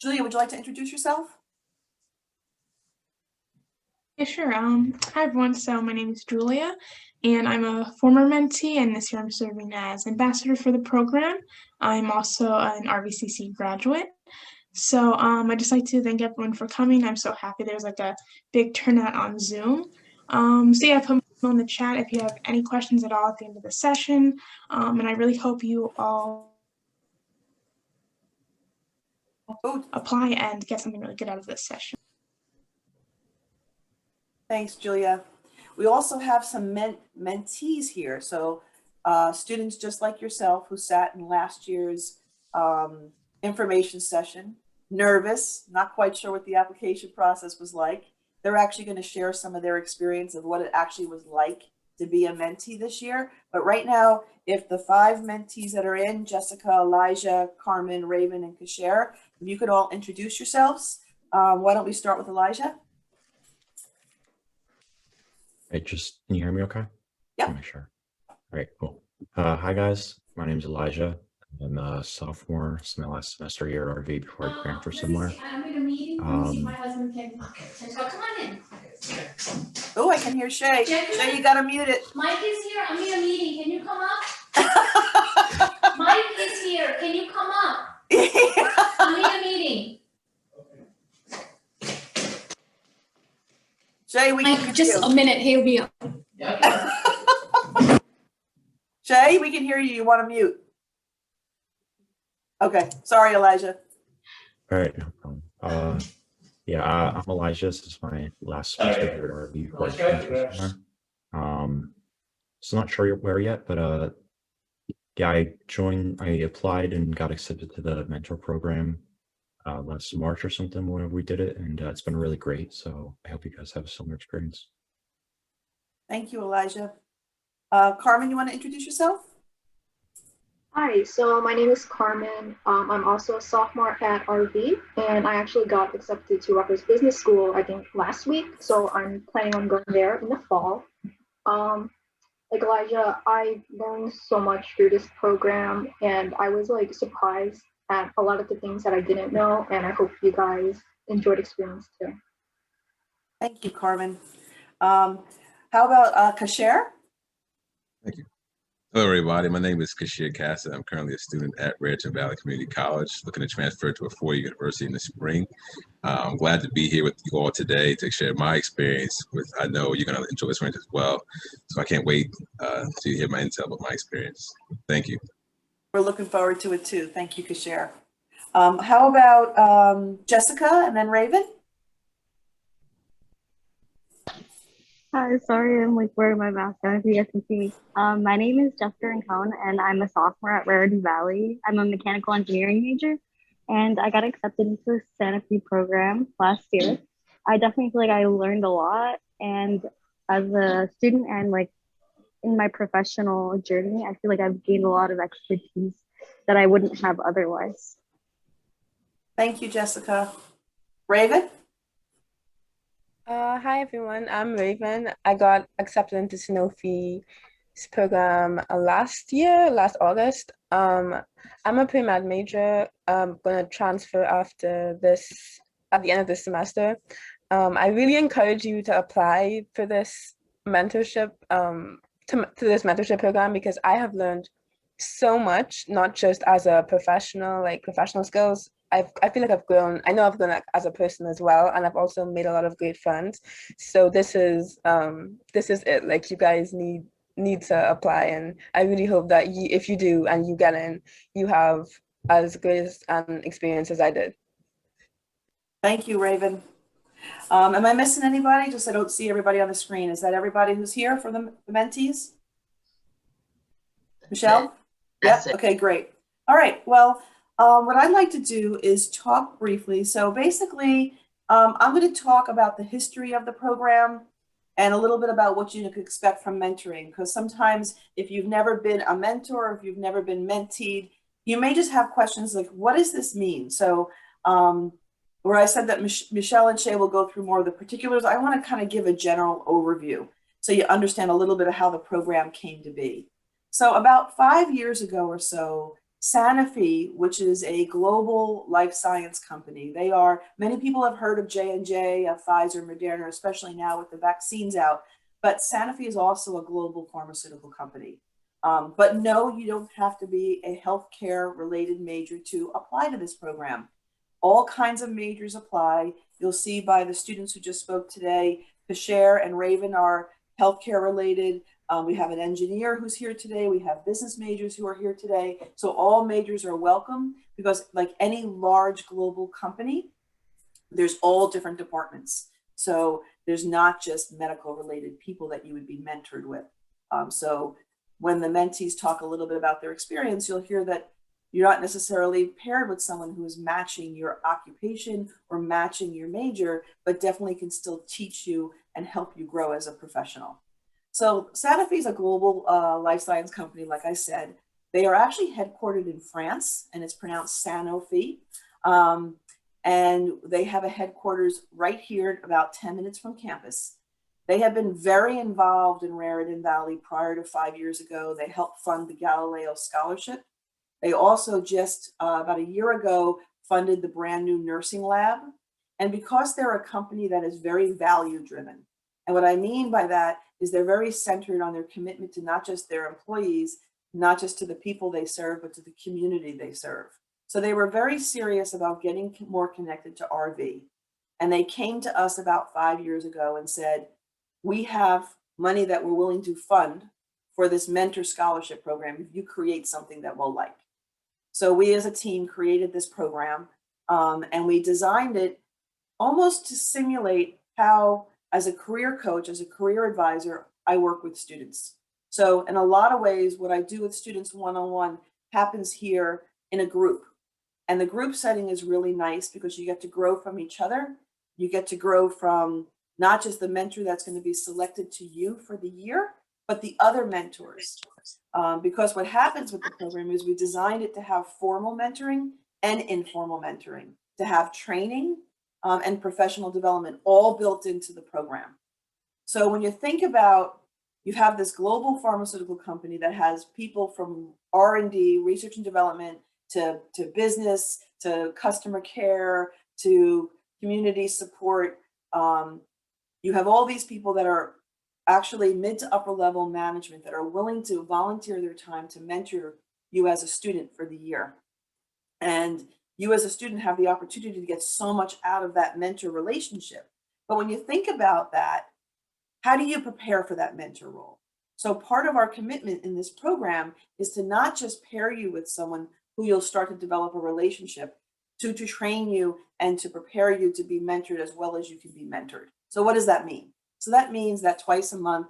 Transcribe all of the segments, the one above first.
Julia, would you like to introduce yourself? Yeah, sure. Hi everyone. So my name is Julia, and I'm a former mentee, and this year I'm serving as ambassador for the program. I'm also an RVCC graduate. So I'd just like to thank everyone for coming. I'm so happy there's like a big turnout on Zoom. So yeah, put them in the chat if you have any questions at all at the end of the session. And I really hope you all apply and get something really good out of this session. Thanks, Julia. We also have some mentees here. So students just like yourself who sat in last year's information session, nervous, not quite sure what the application process was like. They're actually going to share some of their experience of what it actually was like to be a mentee this year. But right now, if the 5 mentees that are in, Jessica, Elijah, Carmen, Raven, and Kasher, if you could all introduce yourselves. Why don't we start with Elijah? Hey, can you hear me okay? Yeah. Make sure. All right, cool. Hi guys, my name is Elijah. I'm a sophomore. It's my last semester here at RV before I transfer somewhere. I'm in a meeting. My husband can. Okay. Come on in. Oh, I can hear Shay. Shay, you gotta mute it. Mike is here. I'm in a meeting. Can you come up? Mike is here. Can you come up? I'm in a meeting. Shay, we can hear just you. a minute. He'll be up. Shay, we can hear you. You want to mute? Okay. Sorry, Elijah. All right, no problem. Yeah, I'm Elijah. This is my last semester here at RV before I transfer somewhere. So not sure where yet, but yeah, I applied and got accepted to the mentor program last March or something whenever we did it, and it's been really great. So I hope you guys have a similar experience. Thank you, Elijah. Carmen, you want to introduce yourself? Hi, so my name is Carmen. I'm also a sophomore at RV, and I actually got accepted to Rutgers Business School, I think last week. So I'm planning on going there in the fall. Like Elijah, I learned so much through this program, and I was like surprised at a lot of the things that I didn't know, and I hope you guys enjoyed experience too. Thank you, Carmen. How about Kasher? Thank you. Hello, everybody. My name is Kasher Casa. I'm currently a student at Raritan Valley Community College, looking to transfer to a 4-year university in the spring. I'm glad to be here with you all today to share my experience with, I know you're going to enjoy this experience as well. So I can't wait to hear my intel about my experience. Thank you. We're looking forward to it too. Thank you, Kasher. How about Jessica and then Raven? Hi, sorry, I'm like wearing my mask. I don't know if you guys can see me. My name is Jessica Rincon, and I'm a sophomore at Raritan Valley. I'm a mechanical engineering major, and I got accepted into the Sanofi program last year. I definitely feel like I learned a lot, and as a student and like in my professional journey, I feel like I've gained a lot of expertise that I wouldn't have otherwise. Thank you, Jessica. Raven? Hi everyone, I'm Raven. I got accepted into Sanofi's program last August. I'm a pre-med major. I'm gonna transfer after this, at the end of this semester. I really encourage you to apply for this mentorship, to this mentorship program, because I have learned so much, not just as a professional, like professional skills. I feel like I've grown. I know I've grown as a person as well, and I've also made a lot of great friends. So this is it. Like, you guys need to apply, and I really hope that if you do and you get in, you have as great an experience as I did. Thank you, Raven. Am I missing anybody? Just I don't see everybody on the screen. Is that everybody who's here for the mentees? Michelle? Yep. Okay, great. All right. Well, what I'd like to do is talk briefly. So basically, I'm going to talk about the history of the program and a little bit about what you can expect from mentoring. Because sometimes if you've never been a mentor, or if you've never been menteed, you may just have questions like, what does this mean? So where I said that Michelle and Shay will go through more of the particulars, I want to kind of give a general overview so you understand a little bit of how the program came to be. So about 5 years ago or so, Sanofi, which is a global life science company. They are, many people have heard of J&J, Pfizer, Moderna, especially now with the vaccines out, but Sanofi is also a global pharmaceutical company. But no, you don't have to be a healthcare related major to apply to this program. All kinds of majors apply. You'll see by the students who just spoke today, Kasher and Raven are healthcare related. We have an engineer who's here today. We have business majors who are here today. So all majors are welcome, because like any large global company, there's all different departments. So there's not just medical related people that you would be mentored with. So when the mentees talk a little bit about their experience, you'll hear that you're not necessarily paired with someone who is matching your occupation or matching your major, but definitely can still teach you and help you grow as a professional. So Sanofi is a global life science company, like I said. They are actually headquartered in France, and it's pronounced Sanofi. And they have a headquarters right here, about 10 minutes from campus. They have been very involved in Raritan Valley prior to 5 years ago. They helped fund the Galileo Scholarship. They also just about a year ago funded the brand new nursing lab. And because they're a company that is very value driven, and what I mean by that is they're very centered on their commitment to not just their employees, not just to the people they serve, but to the community they serve. So they were very serious about getting more connected to RV. And they came to us about 5 years ago and said, we have money that we're willing to fund for this mentor scholarship program if you create something that we'll like. So we as a team created this program, and we designed it almost to simulate how, as a career coach, as a career advisor, I work with students. So in a lot of ways, what I do with students one-on-one happens here in a group. And the group setting is really nice because you get to grow from each other. You get to grow from not just the mentor that's going to be selected to you for the year, but the other mentors. Because what happens with the program is we designed it to have formal mentoring and informal mentoring, to have training and professional development all built into the program. So when you think about, you have this global pharmaceutical company that has people from R&D, research and development, to business, to customer care, to community support. You have all these people that are actually mid to upper level management that are willing to volunteer their time to mentor you as a student for the year. And you as a student have the opportunity to get so much out of that mentor relationship. But when you think about that, how do you prepare for that mentor role? So part of our commitment in this program is to not just pair you with someone who you'll start to develop a relationship, to train you and to prepare you to be mentored as well as you can be mentored. So what does that mean? So that means that twice a month,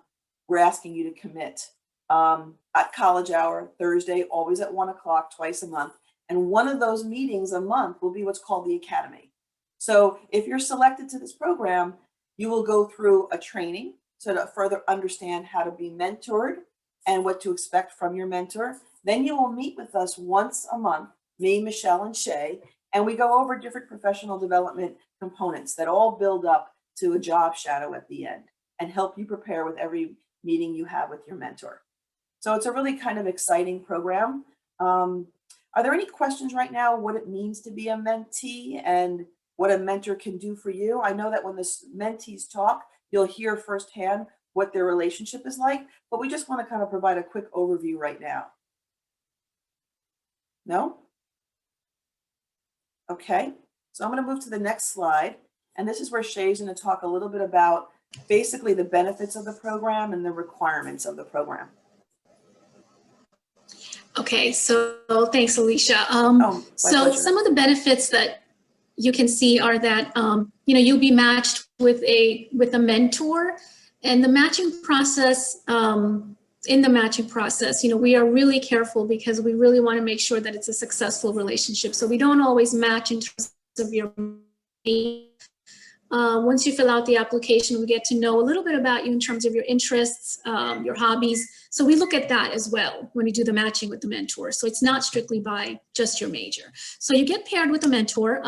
we're asking you to commit at college hour, Thursday, always at 1 o'clock, twice a month. And one of those meetings a month will be what's called the Academy. So if you're selected to this program, you will go through a training so to further understand how to be mentored and what to expect from your mentor. Then you will meet with us once a month, me, Michelle, and Shay, and we go over different professional development components that all build up to a job shadow at the end and help you prepare with every meeting you have with your mentor. So it's a really kind of exciting program. Are there any questions right now what it means to be a mentee and what a mentor can do for you? I know that when the mentees talk, you'll hear firsthand what their relationship is like, but we just want to kind of provide a quick overview right now. No? Okay, so I'm going to move to the next slide. And this is where Shay's going to talk a little bit about basically the benefits of the program and the requirements of the program. Okay, so thanks, Alicia. So pleasure. some of the benefits that you can see are that you'll be matched with a mentor, and the matching process. In the matching process, we are really careful because we really want to make sure that it's a successful relationship. So we don't always match in terms of your Once you fill out the application, we get to know a little bit about you in terms of your interests, your hobbies. So we look at that as well when we do the matching with the mentor. So it's not strictly by just your major. So you get paired with a mentor.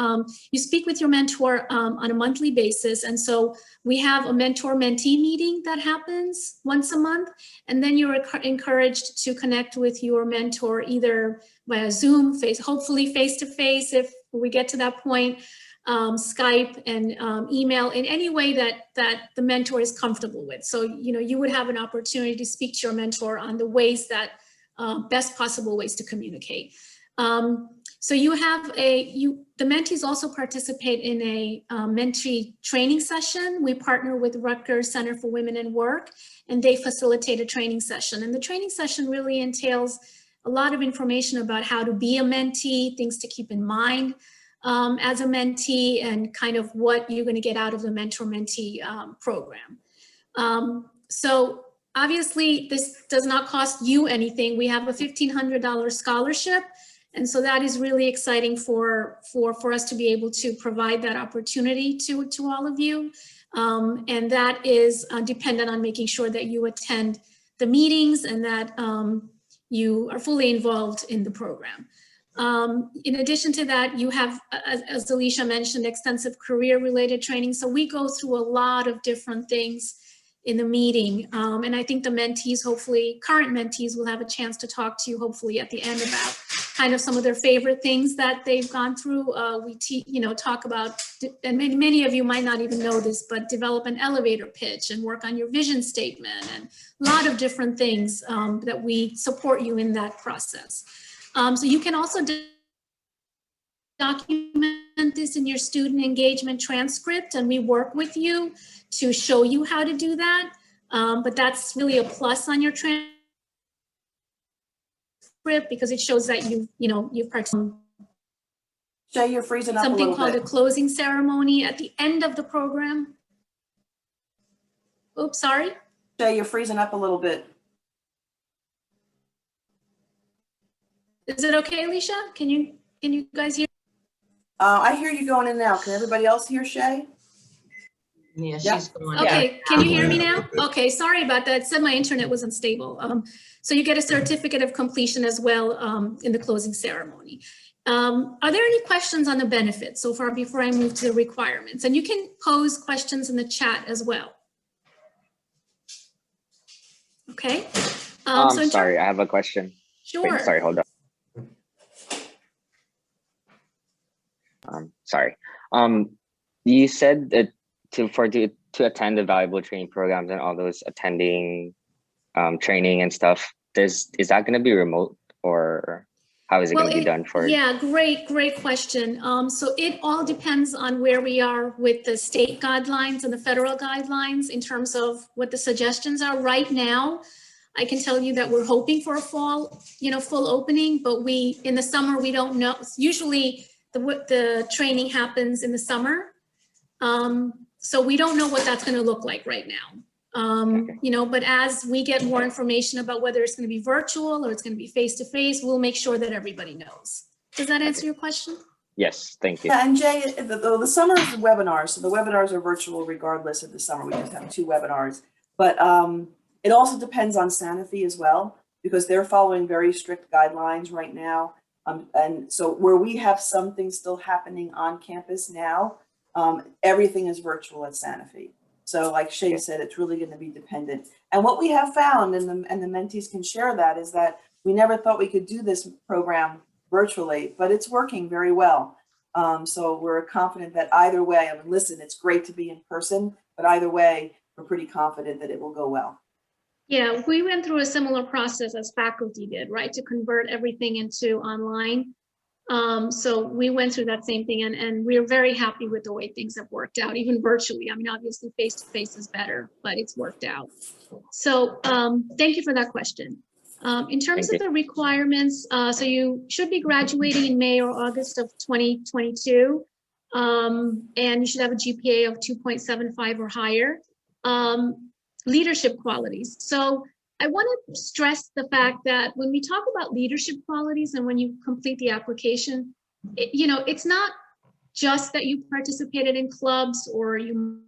You speak with your mentor on a monthly basis. And so we have a mentor-mentee meeting that happens once a month. And then you're encouraged to connect with your mentor either via Zoom, hopefully face-to-face if we get to that point, Skype and email in any way that the mentor is comfortable with. So, you would have an opportunity to speak to your mentor on the ways that best possible ways to communicate. So you have the mentees also participate in a mentee training session. We partner with Rutgers Center for Women in Work, and they facilitate a training session. And the training session really entails a lot of information about how to be a mentee, things to keep in mind as a mentee, and kind of what you're going to get out of the mentor-mentee program. So obviously, this does not cost you anything. We have a $1,500 scholarship, and so that is really exciting for us to be able to provide that opportunity to all of you. And that is dependent on making sure that you attend the meetings and that you are fully involved in the program. In addition to that, you have, as Alicia mentioned, extensive career-related training. So we go through a lot of different things in the meeting. And I think the mentees, hopefully, current mentees will have a chance to talk to you, hopefully, at the end about kind of some of their favorite things that they've gone through. We talk about, and many of you might not even know this, but develop an elevator pitch and work on your vision statement and a lot of different things that we support you in that process. So you can also document this in your student engagement transcript, and we work with you to show you how to do that. But that's really a plus on your transcript because it shows that you've participated. Shay, you're freezing up a Something little called bit. a closing ceremony at the end of the program. Oops, sorry. Shay, you're freezing up a little bit. Is it okay, Alicia? Can you guys hear? I hear you going in now. Can everybody else hear Shay? Yeah, Yep. she's going. Okay, can you hear me now? Okay, sorry about that. It said my internet was unstable. So you get a certificate of completion as well in the closing ceremony. Are there any questions on the benefits so far before I move to the requirements? And you can pose questions in the chat as well. Okay. Sorry, I have a question. Sure. Wait, sorry, hold on. Sorry. You said that to attend the valuable training programs and all those attending training and stuff, is that going to be remote, or how is it going to be done for? Yeah, great question. So it all depends on where we are with the state guidelines and the federal guidelines in terms of what the suggestions are right now. I can tell you that we're hoping for a fall, full opening, but in the summer, we don't know. Usually the training happens in the summer. So we don't know what that's going to look like right now. But as we get more information about whether it's going to be virtual or it's going to be face-to-face, we'll make sure that everybody knows. Does that answer your question? Yes, thank you. Yeah, and Jay, the summer is webinars. So the webinars are virtual regardless of the summer. We just have 2 webinars. But it also depends on Sanofi as well, because they're following very strict guidelines right now. And so where we have some things still happening on campus now, everything is virtual at Sanofi. So like Shay said, it's really going to be dependent. And what we have found, and the mentees can share that, is that we never thought we could do this program virtually, but it's working very well. So we're confident that either way, listen, it's great to be in person, but either way, we're pretty confident that it will go well. Yeah, we went through a similar process as faculty did, right, to convert everything into online. So we went through that same thing, and we're very happy with the way things have worked out, even virtually. Obviously face-to-face is better, but it's worked out. So thank you for that question. In terms of the requirements, so you should be graduating in May or August of 2022, and you should have a GPA of 2.75 or higher. Leadership qualities. So I want to stress the fact that when we talk about leadership qualities and when you complete the application, it's not just that you participated in clubs or you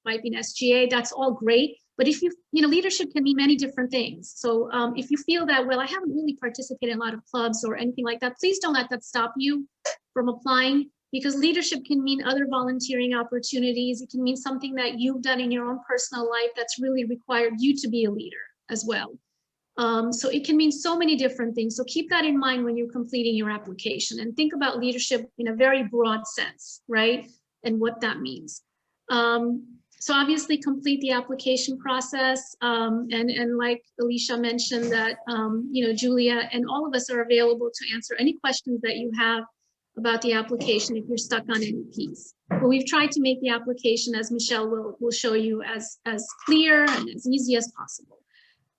might be an SGA, that's all great. But if leadership can mean many different things. So if you feel that, well, I haven't really participated in a lot of clubs or anything like that, please don't let that stop you from applying, because leadership can mean other volunteering opportunities. It can mean something that you've done in your own personal life that's really required you to be a leader as well. So it can mean so many different things. So keep that in mind when you're completing your application, and think about leadership in a very broad sense, right? And what that means. So obviously complete the application process. And like Alicia mentioned that, Julia and all of us are available to answer any questions that you have about the application if you're stuck on any piece. But we've tried to make the application, as Michelle will show you, as clear and as easy as possible.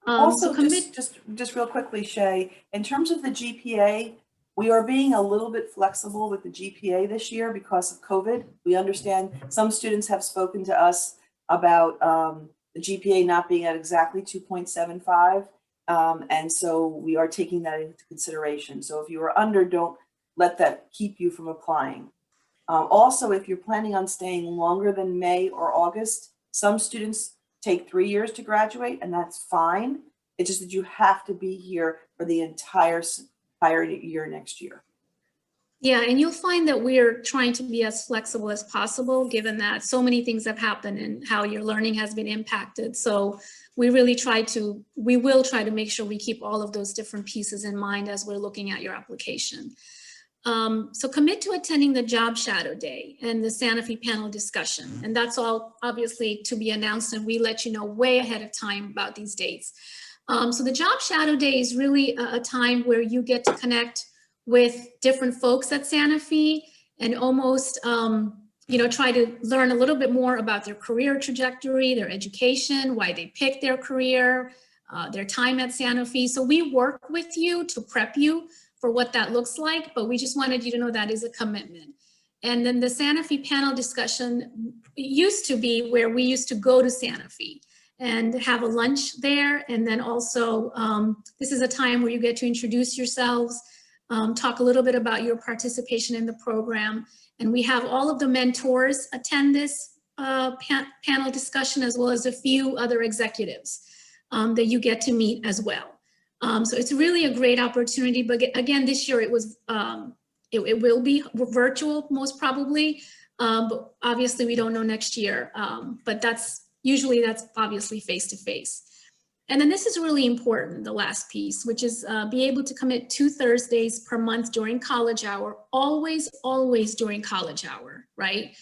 Also, just real quickly, Shay, in terms of the GPA, we are being a little bit flexible with the GPA this year because of COVID. We understand some students have spoken to us about the GPA not being at exactly 2.75. And so we are taking that into consideration. So if you are under, don't let that keep you from applying. Also, if you're planning on staying longer than May or August, some students take 3 years to graduate, and that's fine. It's just that you have to be here for the entire year next year. Yeah, and you'll find that we're trying to be as flexible as possible, given that so many things have happened and how your learning has been impacted. So we will try to make sure we keep all of those different pieces in mind as we're looking at your application. So commit to attending the job shadow day and the Sanofi panel discussion. And that's all obviously to be announced, and we let you know way ahead of time about these dates. So the job shadow day is really a time where you get to connect with different folks at Sanofi and almost, try to learn a little bit more about their career trajectory, their education, why they picked their career, their time at Sanofi. So we work with you to prep you for what that looks like, but we just wanted you to know that is a commitment. And then the Sanofi panel discussion used to be where we used to go to Sanofi and have a lunch there. And then also, this is a time where you get to introduce yourselves, talk a little bit about your participation in the program. And we have all of the mentors attend this panel discussion, as well as a few other executives that you get to meet as well. So it's really a great opportunity, but again, this year it was, it will be virtual most probably, but obviously we don't know next year, but that's obviously face-to-face. And then this is really important, the last piece, which is be able to commit 2 Thursdays per month during college hour, always during college hour, right?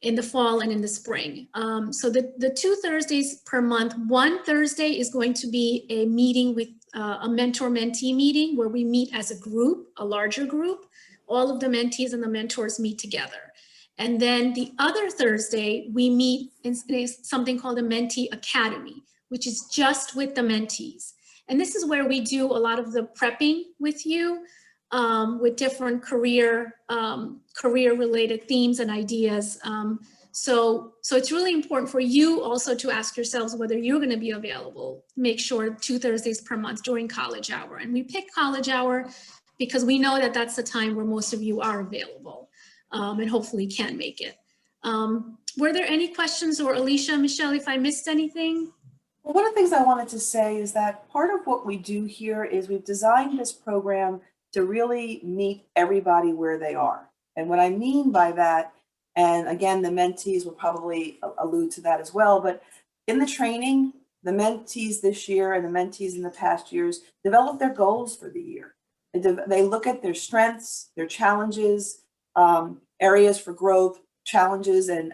In the fall and in the spring. So the 2 Thursdays per month, one Thursday is going to be a meeting with a mentor-mentee meeting where we meet as a group, a larger group. All of the mentees and the mentors meet together. And then the other Thursday, we meet in something called a Mentee Academy, which is just with the mentees. And this is where we do a lot of the prepping with you, with different career-related themes and ideas. So it's really important for you also to ask yourselves whether you're going to be available. Make sure 2 Thursdays per month during college hour. And we pick college hour because we know that that's the time where most of you are available and hopefully can make it. Were there any questions, or Alicia, Michelle, if I missed anything? Well, one of the things I wanted to say is that part of what we do here is we've designed this program to really meet everybody where they are. And what I mean by that, and again, the mentees will probably allude to that as well, but in the training, the mentees this year and the mentees in the past years develop their goals for the year. They look at their strengths, their challenges, areas for growth, challenges and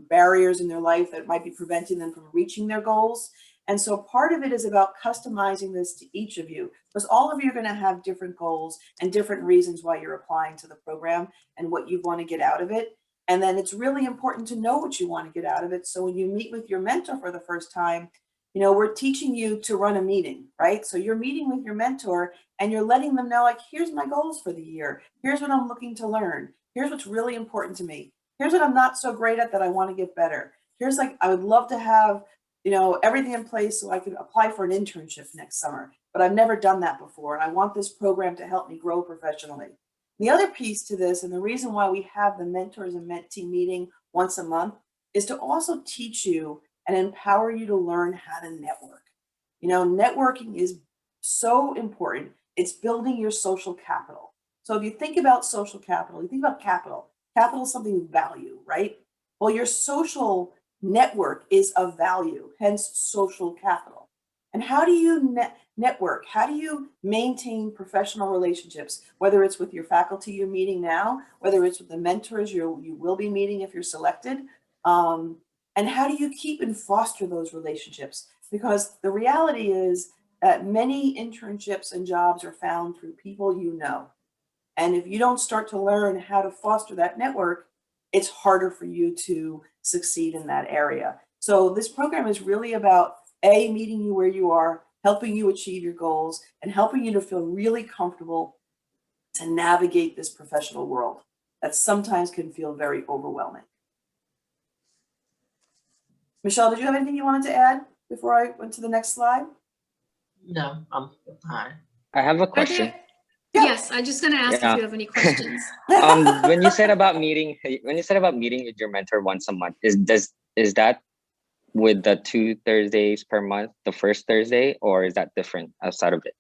barriers in their life that might be preventing them from reaching their goals. And so part of it is about customizing this to each of you, because all of you are going to have different goals and different reasons why you're applying to the program and what you want to get out of it. And then it's really important to know what you want to get out of it. So when you meet with your mentor for the first time, we're teaching you to run a meeting, right? So you're meeting with your mentor and you're letting them know, like, here's my goals for the year. Here's what I'm looking to learn. Here's what's really important to me. Here's what I'm not so great at that I want to get better. Here's, like, I would love to have, everything in place so I can apply for an internship next summer, but I've never done that before. And I want this program to help me grow professionally. The other piece to this, and the reason why we have the mentors and mentee meeting once a month, is to also teach you and empower you to learn how to network. You know, networking is so important. It's building your social capital. So if you think about social capital, you think about capital. Capital is something you value, right? Well, your social network is of value, hence social capital. And how do you network? How do you maintain professional relationships, whether it's with your faculty you're meeting now, whether it's with the mentors you will be meeting if you're selected, and how do you keep and foster those relationships? Because the reality is that many internships and jobs are found through people you know. And if you don't start to learn how to foster that network, it's harder for you to succeed in that area. So this program is really about meeting you where you are, helping you achieve your goals, and helping you to feel really comfortable to navigate this professional world that sometimes can feel very overwhelming. Michelle, did you have anything you wanted to add before I went to the next slide? No, I'm fine. I have a question. Yeah. Yes, I'm just going to ask if you have any questions. When you said about meeting with your mentor once a month, is that with the 2 Thursdays per month, the first Thursday, or is that different outside of it?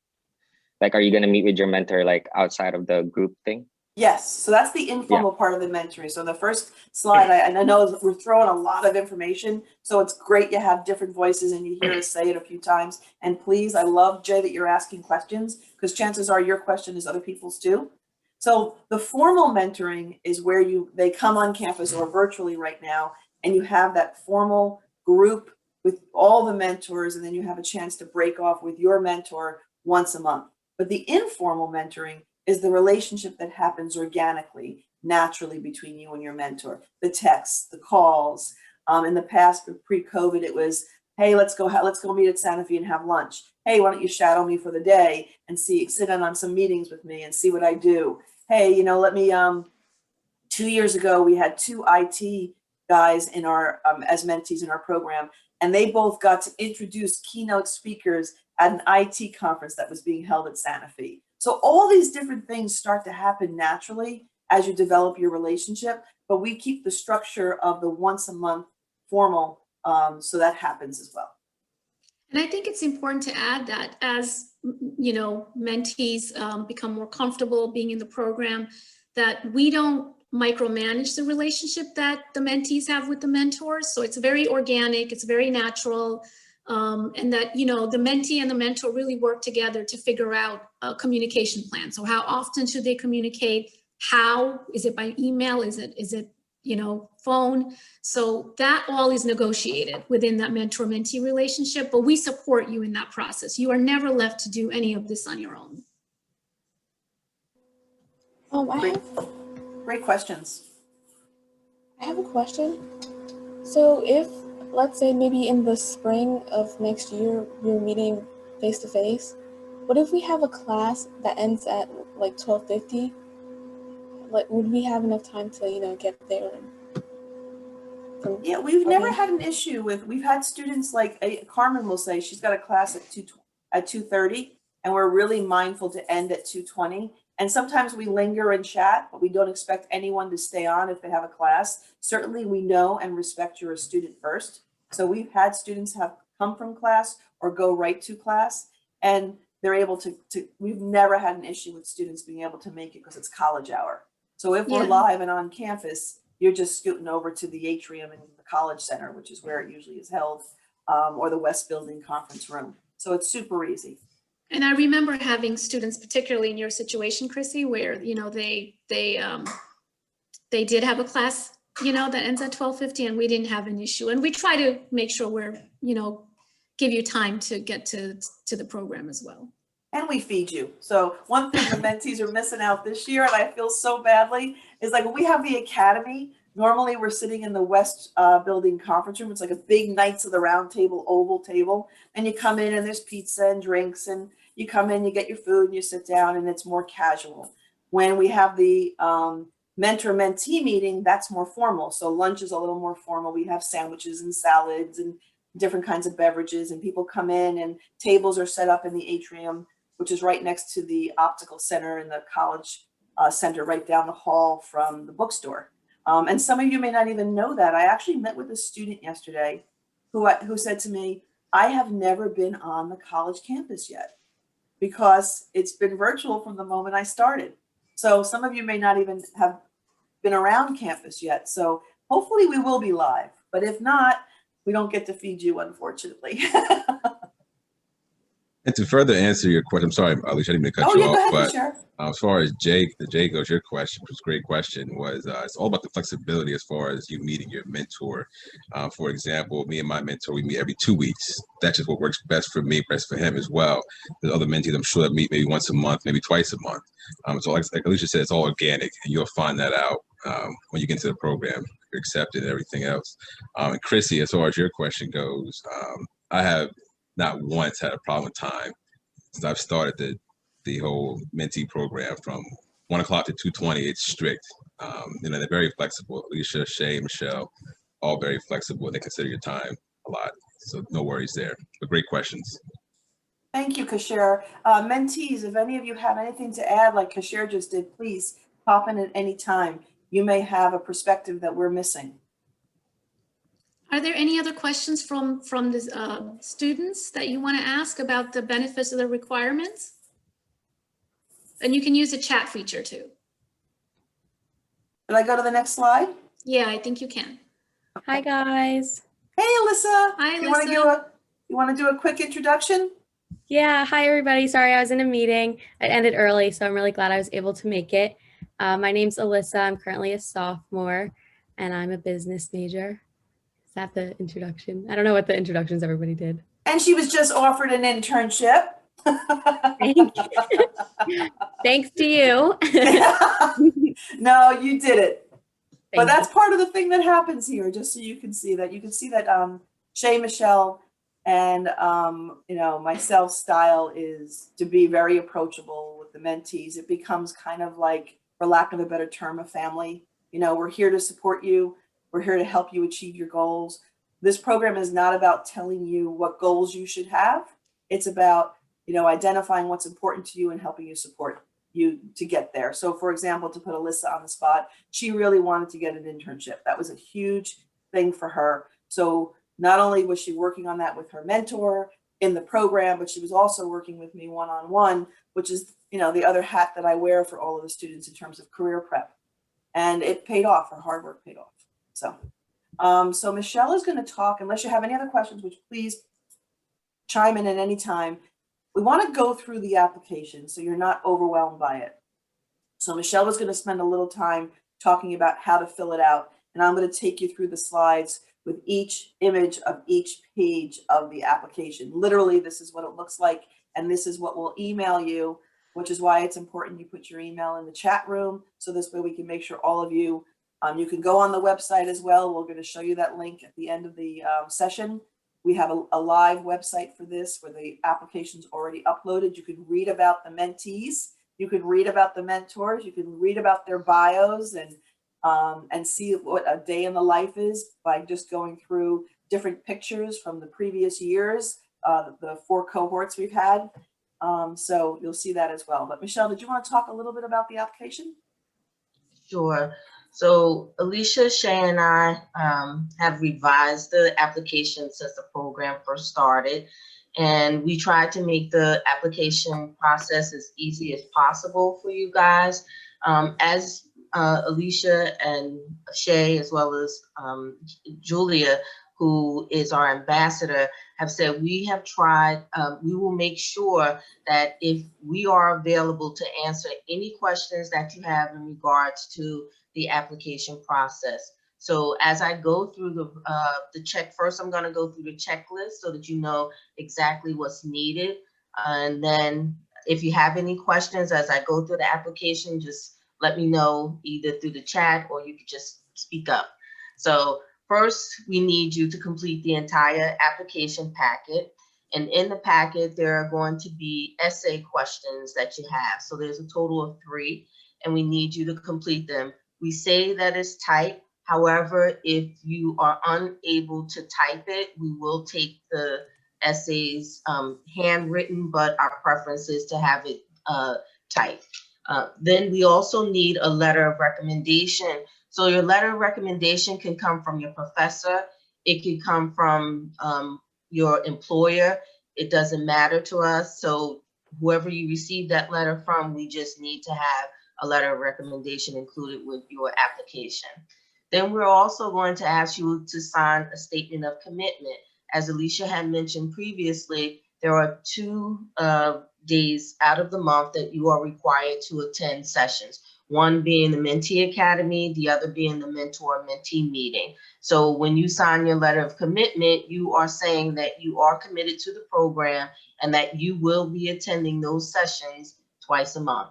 Like, are you going to meet with your mentor like outside of the group thing? Yes, so that's the informal part of the mentoring. So the first slide, I know we're throwing a lot of information, so it's great you have different voices and you hear us say it a few times. And please, I love, Jay, that you're asking questions, because chances are your question is other people's too. So the formal mentoring is where they come on campus or virtually right now, and you have that formal group with all the mentors, and then you have a chance to break off with your mentor once a month. But the informal mentoring is the relationship that happens organically, naturally between you and your mentor. The texts, the calls. In the past, pre-COVID, it was, hey, let's go meet at Sanofi and have lunch. Hey, why don't you shadow me for the day and sit in on some meetings with me and see what I do? Hey, you know, let me. 2 years ago, we had 2 IT guys in our as mentees in our program, and they both got to introduce keynote speakers at an IT conference that was being held at Sanofi. So all these different things start to happen naturally as you develop your relationship, but we keep the structure of the once a month formal, so that happens as well. And I think it's important to add that as, you know, mentees become more comfortable being in the program, that we don't micromanage the relationship that the mentees have with the mentors. So it's very organic, it's very natural. And that, you know, the mentee and the mentor really work together to figure out a communication plan. So how often should they communicate? How? Is it by email? Is it, you know, phone? So that all is negotiated within that mentor-mentee relationship, but we support you in that process. You are never left to do any of this on your own. Great questions. I have a question. So if, let's say maybe in the spring of next year, we're meeting face to face, what if we have a class that ends at like 12:50? Like, would we have enough time to, you know, get there? Yeah, we've never had an issue with, we've had students like Carmen will say she's got a class at 2:30, and we're really mindful to end at 2:20. And sometimes we linger and chat, but we don't expect anyone to stay on if they have a class. Certainly we know and respect you're a student first. So we've had students have come from class or go right to class, and they're able to we've never had an issue with students being able to make it because it's college hour. So if we're live and on campus, you're just scooting over to the atrium in the college center, which is where it usually is held, or the West Building conference room. So it's super easy. And I remember having students, particularly in your situation, Chrissy, where, you know, they did have a class, you know, that ends at 12:50, and we didn't have an issue. And we try to make sure we're, you know, give you time to get to the program as well. And we feed you. So one thing the mentees are missing out this year, and I feel so badly, is like when we have the academy, normally we're sitting in the West Building conference room. It's like a big Knights of the Round Table, oval table. And you come in and there's pizza and drinks, and you come in, you get your food, and you sit down, and it's more casual. When we have the mentor-mentee meeting, that's more formal. So lunch is a little more formal. We have sandwiches and salads and different kinds of beverages, and people come in, and tables are set up in the atrium, which is right next to the optical center in the college center right down the hall from the bookstore. And some of you may not even know that. I actually met with a student yesterday who said to me, I have never been on the college campus yet because it's been virtual from the moment I started. So some of you may not even have been around campus yet. So hopefully we will be live, but if not, we don't get to feed you, unfortunately. And to further answer your question, I'm sorry, Alicia, I didn't mean to cut you Go off, ahead, but Bashar. as far as Jay goes, your question, which was a great question, was it's all about the flexibility as far as you meeting your mentor. For example, me and my mentor, we meet every 2 weeks. That's just what works best for me, best for him as well. There's other mentees I'm sure that meet maybe once a month, maybe twice a month. So like Alicia said, it's all organic, and you'll find that out when you get into the program, you're accepted and everything else. And Chrissy, as far as your question goes, I have not once had a problem with time since I've started the whole mentee program. From 1 o'clock to 2:20, it's strict. They're very flexible. Alicia, Shay, Michelle, all very flexible. They consider your time a lot, so no worries there. But great questions. Thank you, Kashir. Mentees, if any of you have anything to add, like Kashir just did, please pop in at any time. You may have a perspective that we're missing. Are there any other questions from the students that you want to ask about the benefits of the requirements? And you can use the chat feature too. Did I go to the next slide? Yeah, I think you can. Hi, guys. Hey, Alyssa. Hi, You want to do a quick introduction? Yeah, hi, everybody. Sorry, I was in a meeting. It ended early, so I'm really glad I was able to make it. My name's Alyssa. I'm currently a sophomore, and I'm a business major. Is that the introduction? I don't know what the introductions everybody did. And she was just offered an internship. Thanks to you. No, you did it. But Thank that's part of the thing that happens here, just so you can see that. You can see that Shay, Michelle, and myself's style is to be very approachable with the mentees. It becomes kind of like, for lack of a better term, a family. We're here to support you. We're here to help you achieve your goals. This program is not about telling you what goals you should have. It's about, identifying what's important to you and helping you support you to get there. So for example, to put Alyssa on the spot, she really wanted to get an internship. That was a huge thing for her. So not only was she working on that with her mentor in the program, but she was also working with me one-on-one, which is, the other hat that I wear for all of the students in terms of career prep. And it paid off. Her hard work paid off. So Michelle is going to talk, unless you have any other questions, which please chime in at any time. We want to go through the application so you're not overwhelmed by it. So Michelle is going to spend a little time talking about how to fill it out. And I'm going to take you through the slides with each image of each page of the application. Literally, this is what it looks like. And this is what we'll email you, which is why it's important you put your email in the chat room. So this way we can make sure all of you, you can go on the website as well. We're going to show you that link at the end of the session. We have a live website for this where the application's already uploaded. You can read about the mentees. You can read about the mentors. You can read about their bios and see what a day in the life is by just going through different pictures from the previous years, the 4 cohorts we've had. So you'll see that as well. But Michelle, did you want to talk a little bit about the application? Sure. So Alicia, Shay, and I have revised the application since the program first started. And we tried to make the application process as easy as possible for you guys. As Alicia and Shay, as well as Julia, who is our ambassador, have said, we have tried, we will make sure that if we are available to answer any questions that you have in regards to the application process. So as I go through the check, first I'm gonna go through the checklist so that you know exactly what's needed. And then if you have any questions as I go through the application, just let me know either through the chat or you could just speak up. So first, we need you to complete the entire application packet. And in the packet, there are going to be essay questions that you have. So there's a total of 3, and we need you to complete them. We say that it's typed. However, if you are unable to type it, we will take the essays handwritten, but our preference is to have it typed. Then we also need a letter of recommendation. So your letter of recommendation can come from your professor. It can come from your employer. It doesn't matter to us. So whoever you receive that letter from, we just need to have a letter of recommendation included with your application. Then we're also going to ask you to sign a statement of commitment. As Alicia had mentioned previously, there are 2 days out of the month that you are required to attend sessions. One being the Mentee Academy, the other being the mentor-mentee meeting. So when you sign your letter of commitment, you are saying that you are committed to the program and that you will be attending those sessions twice a month.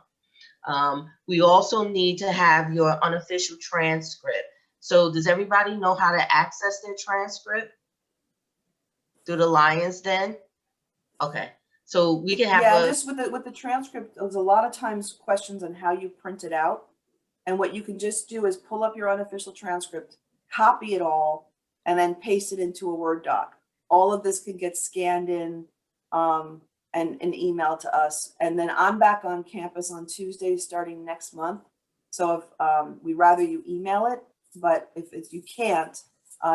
We also need to have your unofficial transcript. So does everybody know how to access their transcript? Through the Lions Den? Okay, so we can have just with the transcript, there's a lot of times questions on how you print it out. And what you can just do is pull up your unofficial transcript, copy it all, and then paste it into a Word doc. All of this can get scanned in and emailed to us. And then I'm back on campus on Tuesdays starting next month. So if we'd rather you email it, but if you can't,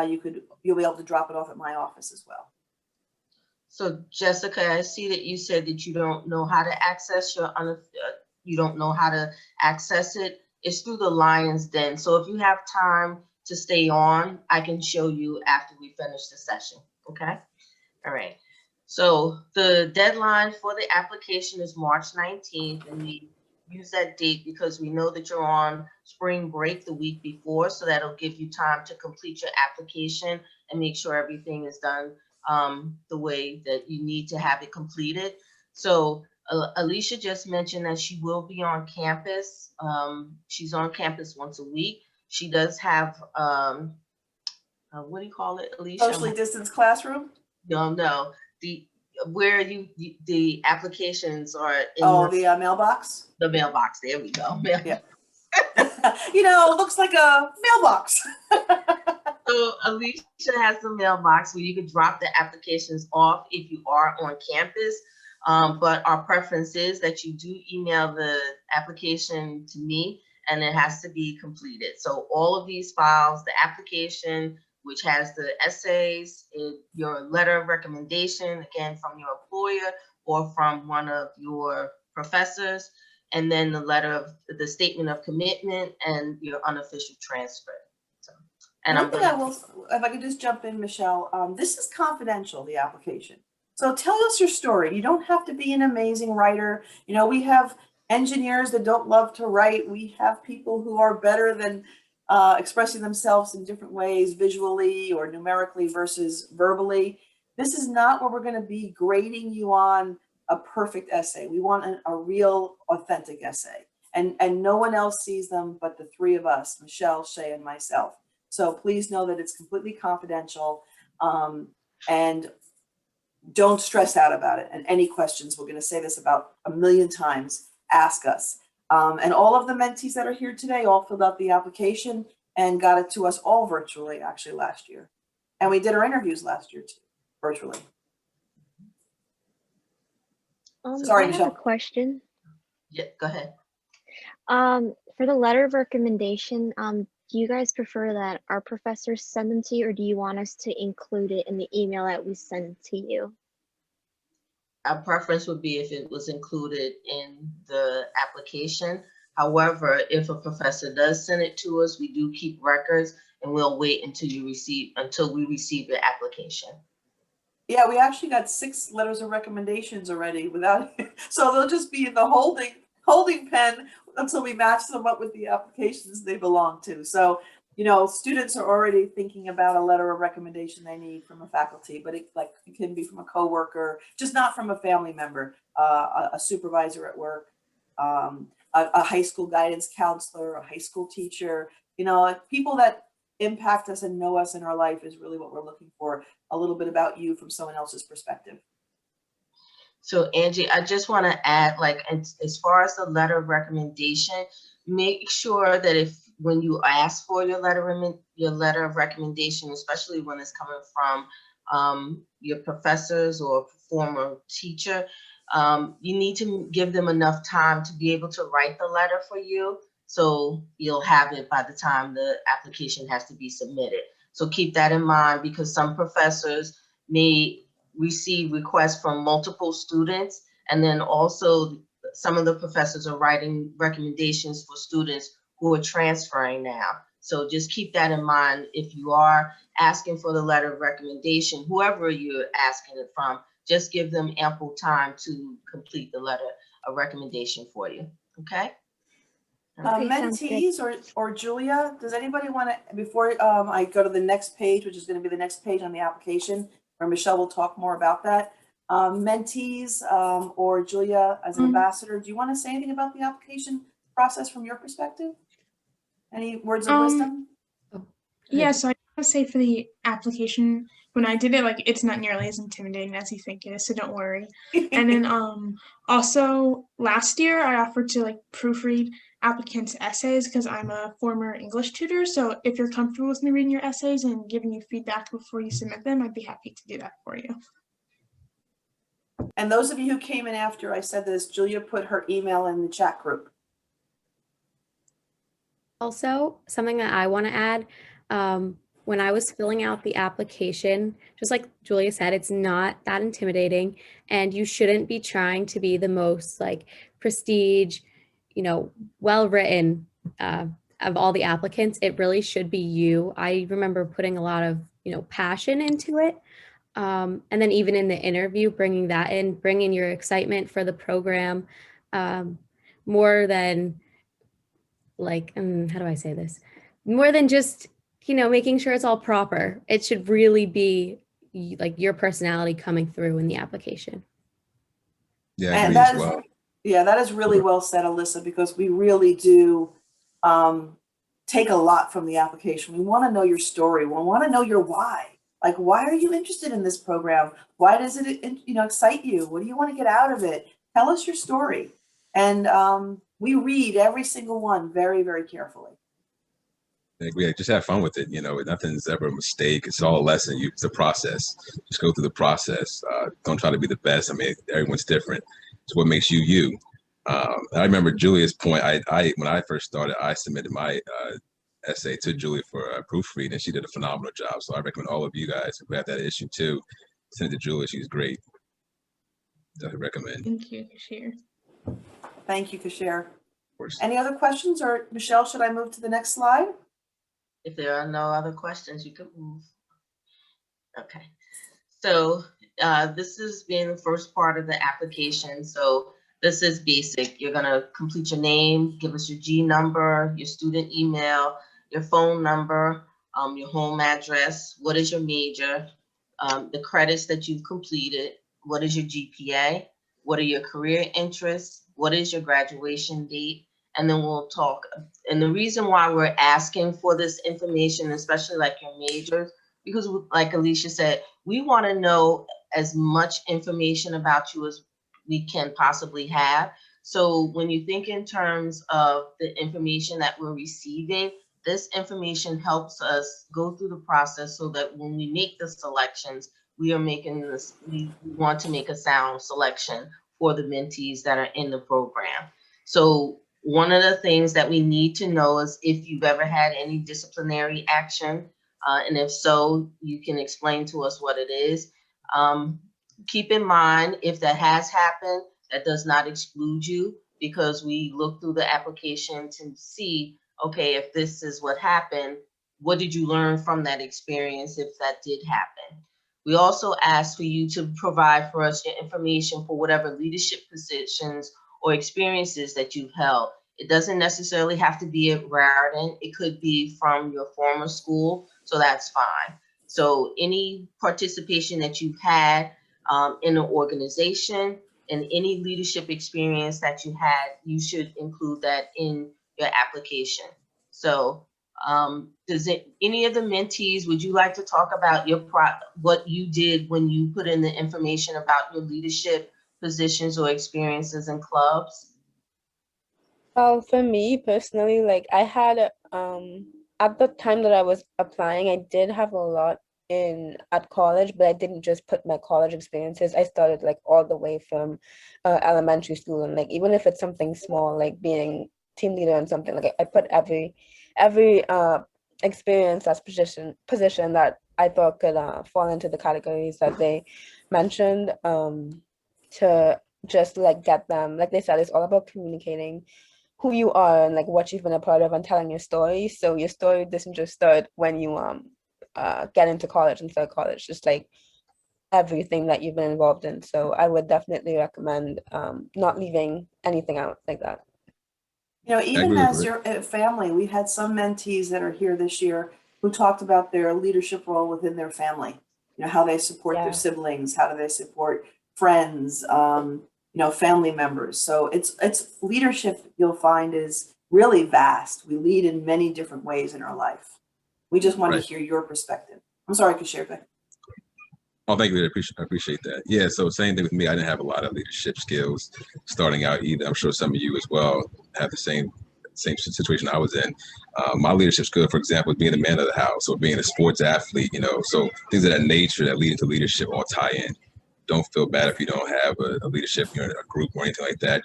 you'll be able to drop it off at my office as well. So Jessica, I see that you said that you don't know how to access your you don't know how to access it. It's through the Lions Den. So if you have time to stay on, I can show you after we finish the session. Okay. All right. So the deadline for the application is March 19th, and we use that date because we know that you're on spring break the week before. So that'll give you time to complete your application and make sure everything is done the way that you need to have it completed. So Alicia just mentioned that she will be on campus. She's on campus once a week. She does have, what do you call it, Alicia? Socially distanced classroom? No, where the applications are in the mailbox? The mailbox, there we go. Yeah. You know, it looks like a mailbox. So Alicia has the mailbox where you can drop the applications off if you are on campus. But our preference is that you do email the application to me, and it has to be completed. So all of these files, the application, which has the essays, your letter of recommendation, again, from your employer or from one of your professors, and then the statement of commitment and your unofficial transcript. So, and One thing I will, if I could just jump in, Michelle, this is confidential, the application. So tell us your story. You don't have to be an amazing writer. You know, we have engineers that don't love to write. We have people who are better than expressing themselves in different ways, visually or numerically versus verbally. This is not where we're going to be grading you on a perfect essay. We want a real, authentic essay. And no one else sees them but the 3 of us, Michelle, Shay, and myself. So please know that it's completely confidential, and don't stress out about it. And any questions, we're going to say this about 1 million times, ask us. And all of the mentees that are here today all filled out the application and got it to us all virtually, actually, last year. And we did our interviews last year too, virtually. Sorry, I Michelle. have a question. Yeah, go ahead. For the letter of recommendation, do you guys prefer that our professors send them to you, or do you want us to include it in the email that we send to you? Our preference would be if it was included in the application. However, if a professor does send it to us, we do keep records, and we'll wait until we receive the application. Yeah, we actually got 6 letters of recommendations already without, so they'll just be in the holding pen until we match them up with the applications they belong to. So, you know, students are already thinking about a letter of recommendation they need from a faculty, but it can be from a coworker, just not from a family member, a supervisor at work, a high school guidance counselor, a high school teacher, you know, people that impact us and know us in our life is really what we're looking for. A little bit about you from someone else's perspective. So Angie, I just want to add, as far as the letter of recommendation, make sure that when you ask for your letter of recommendation, especially when it's coming from your professors or former teacher, You need to give them enough time to be able to write the letter for you, so you'll have it by the time the application has to be submitted. So keep that in mind, because some professors may receive requests from multiple students, and then also some of the professors are writing recommendations for students who are transferring now. So just keep that in mind. If you are asking for the letter of recommendation, whoever you're asking it from, just give them ample time to complete the letter of recommendation for you, okay? Okay, sounds good. Mentees or Julia, does anybody want to, before I go to the next page, which is going to be the next page on the application, where Michelle will talk more about that. Mentees or Julia as an ambassador, do you want to say anything about the application process from your perspective? Any words of wisdom? Yeah, so I want to say for the application, when I did it, like, it's not nearly as intimidating as you think it is, so don't worry. And then also last year I offered to like proofread applicants' essays because I'm a former English tutor. So if you're comfortable with me reading your essays and giving you feedback before you submit them, I'd be happy to do that for you. And those of you who came in after I said this, Julia put her email in the chat group. Also, something that I want to add, when I was filling out the application, just like Julia said, it's not that intimidating, and you shouldn't be trying to be the most like prestige, well-written of all the applicants. It really should be you. I remember putting a lot of, passion into it. And then even in the interview, bringing that in, bringing your excitement for the program, more than like, how do I say this? More than just, making sure it's all proper. It should really be like your personality coming through in the application. Yeah, I And agree that as is, well. yeah, that is really well said, Alyssa, because we really do take a lot from the application. We want to know your story. We want to know your why. Like, why are you interested in this program? Why does it, excite you? What do you want to get out of it? Tell us your story. And we read every single one very, very carefully. Yeah, just have fun with it. Nothing's ever a mistake. It's all a lesson. It's a process. Just go through the process. Don't try to be the best. I mean, everyone's different. It's what makes you you. I remember Julia's point. I when I first started, I submitted my essay to Julia for a proofread, and she did a phenomenal job. So I recommend all of you guys who have that issue too, send it to Julia. She's great. I recommend. Thank you, Kashir. Thank you, Kashir. Of course. Any other questions? Or Michelle, should I move to the next slide? If there are no other questions, you can move. Okay. So this has been the first part of the application. So this is basic. You're going to complete your name, give us your G number, your student email, your phone number, your home address, what is your major, the credits that you've completed, what is your GPA, what are your career interests, what is your graduation date, and then we'll talk. And the reason why we're asking for this information, especially like your majors, because like Alicia said, we want to know as much information about you as we can possibly have. So when you think in terms of the information that we're receiving, this information helps us go through the process so that when we make the selections, we want to make a sound selection for the mentees that are in the program. So one of the things that we need to know is if you've ever had any disciplinary action, and if so, you can explain to us what it is. Keep in mind, if that has happened, that does not exclude you, because we look through the application to see, okay, if this is what happened, what did you learn from that experience if that did happen? We also ask for you to provide for us your information for whatever leadership positions or experiences that you've held. It doesn't necessarily have to be at Raritan. It could be from your former school, so that's fine. So any participation that you've had in an organization and any leadership experience that you had, you should include that in your application. So any of the mentees, would you like to talk about what you did when you put in the information about your leadership positions or experiences in clubs? For me personally, like I had at the time that I was applying, I did have a lot at college, but I didn't just put my college experiences. I started like all the way from elementary school, and like even if it's something small, like being team leader and something, like I put every experience as position that I thought could fall into the categories that they mentioned, to just like get them, like they said, it's all about communicating who you are and like what you've been a part of and telling your story. So your story doesn't just start when you get into college and start college, just like everything that you've been involved in. So I would definitely recommend not leaving anything out like that. You know, I even agree with as Rick. your family, we had some mentees that are here this year who talked about their leadership role within their family. You know, how they support their Yeah. siblings, how do they support friends, you know, family members. So it's leadership, you'll find, is really vast. We lead in many different ways in our life. We just wanted Right. to hear your perspective. I'm sorry, Kashirka. Oh, thank you. I appreciate that. Yeah, so same thing with me. I didn't have a lot of leadership skills starting out either. I'm sure some of you as well have the same situation I was in. My leadership skill, for example, is being the man of the house or being a sports athlete, you know, so things of that nature that lead into leadership all tie in. Don't feel bad if you don't have a leadership, you know, a group or anything like that.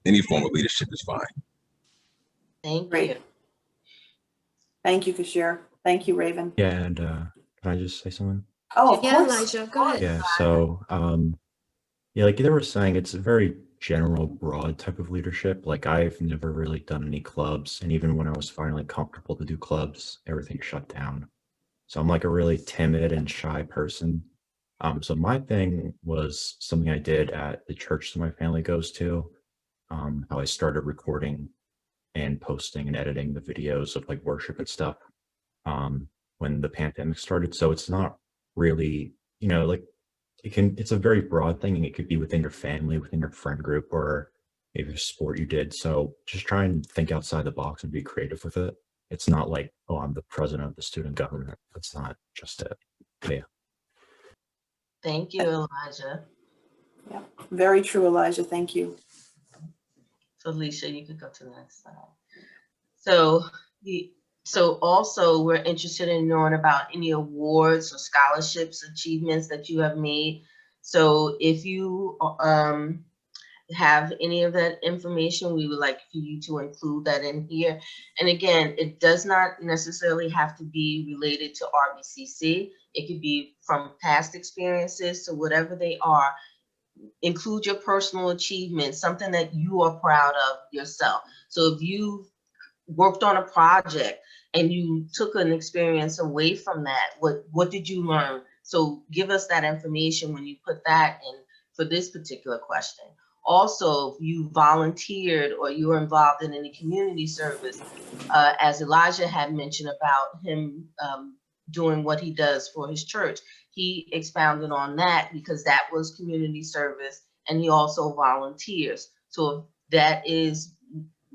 Any form of leadership is fine. Thank Great. you. Thank you, Kashir. Thank you, Raven. Yeah, and can I just say something? Oh, of Yeah, course. Elijah, go ahead. Yeah, so yeah, like they were saying, it's a very general, broad type of leadership. Like I've never really done any clubs, and even when I was finally comfortable to do clubs, everything shut down. So I'm like a really timid and shy person. So my thing was something I did at the church that my family goes to. How I started recording and posting and editing the videos of like worship and stuff when the pandemic started. So it's not really, you know, like it's a very broad thing, and it could be within your family, within your friend group, or maybe a sport you did. So just try and think outside the box and be creative with it. It's not like, oh, I'm the president of the student government. That's not just it. Yeah. Thank you, Elijah. Yeah, very true, Elijah. Thank you. So Alicia, you could go to the next slide. So also we're interested in knowing about any awards or scholarships, achievements that you have made. So if you have any of that information, we would like for you to include that in here. And again, it does not necessarily have to be related to RVCC. It could be from past experiences, so whatever they are. Include your personal achievements, something that you are proud of yourself. So if you worked on a project and you took an experience away from that, what did you learn? So give us that information when you put that in for this particular question. Also, if you volunteered or you were involved in any community service, as Elijah had mentioned about him doing what he does for his church, he expounded on that because that was community service, and he also volunteers. So if that is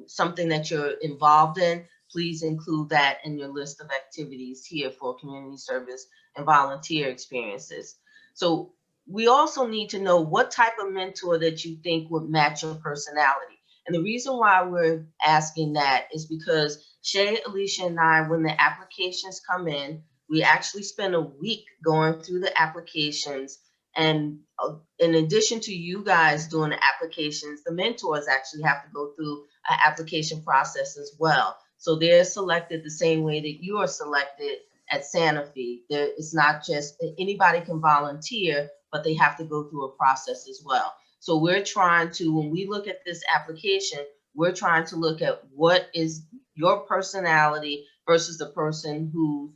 something that you're involved in, please include that in your list of activities here for community service and volunteer experiences. So we also need to know what type of mentor that you think would match your personality. And the reason why we're asking that is because Shay, Alicia, and I, when the applications come in, we actually spend a week going through the applications. And in addition to you guys doing the applications, the mentors actually have to go through an application process as well. So they're selected the same way that you are selected at Sanofi. It's not just anybody can volunteer, but they have to go through a process as well. So we're trying to, when we look at this application, we're trying to look at what is your personality versus the person who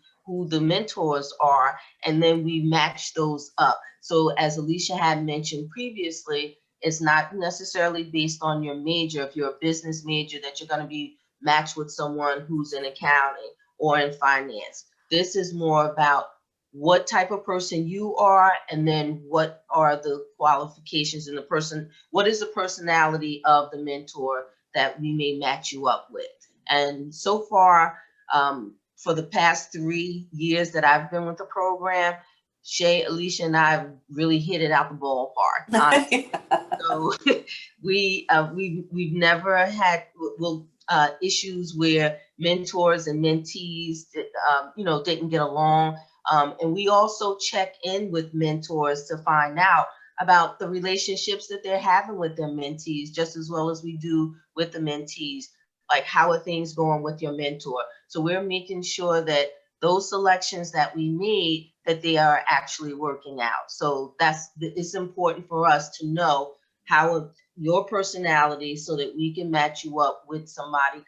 the mentors are, and then we match those up. So as Alicia had mentioned previously, it's not necessarily based on your major. If you're a business major, that you're going to be matched with someone who's in accounting or in finance. This is more about what type of person you are, and then what are the qualifications in the person, what is the personality of the mentor that we may match you up with. And so far, for the past 3 years that I've been with the program, Shay, Alicia, and I really hit it out the ballpark. So we've never had issues where mentors and mentees, didn't get along. And we also check in with mentors to find out about the relationships that they're having with their mentees, just as well as we do with the mentees. Like, how are things going with your mentor? So we're making sure that those selections that we made, that they are actually working out. So it's important for us to know how your personality, so that we can match you up with somebody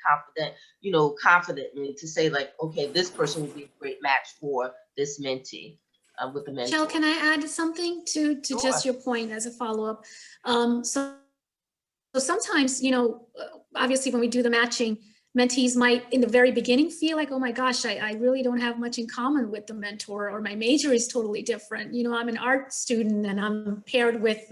confidently to say, like, okay, this person would be a great match for this mentee with the mentor. Michelle, can I add something to Sure. just your point as a follow-up? So sometimes, obviously when we do the matching, mentees might in the very beginning feel like, oh my gosh, I really don't have much in common with the mentor, or my major is totally different. I'm an art student and I'm paired with,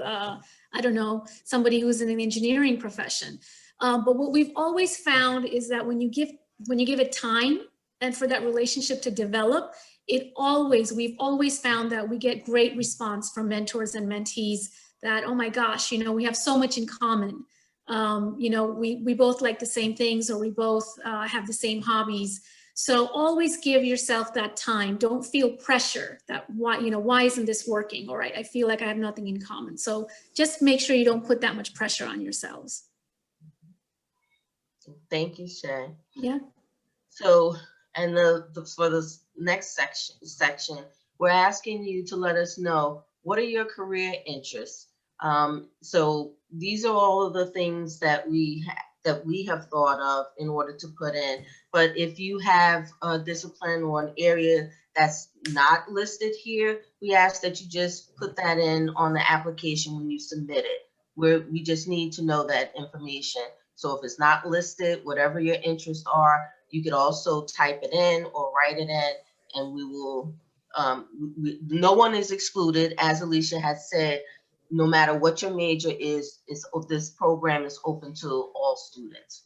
I don't know, somebody who's in an engineering profession. But what we've always found is that when you give it time and for that relationship to develop, we've always found that we get great response from mentors and mentees that, oh my gosh, we have so much in common. We both like the same things, or we both have the same hobbies. So always give yourself that time. Don't feel pressure that why isn't this working? All right, I feel like I have nothing in common. So just make sure you don't put that much pressure on yourselves. Thank you, Shay. Yeah. So, and for the next section, we're asking you to let us know, what are your career interests? So these are all of the things that we have thought of in order to put in. But if you have a discipline or an area that's not listed here, we ask that you just put that in on the application when you submit it, where we just need to know that information. So if it's not listed, whatever your interests are, you could also type it in or write it in, and we will, no one is excluded. As Alicia has said, no matter what your major is, this program is open to all students.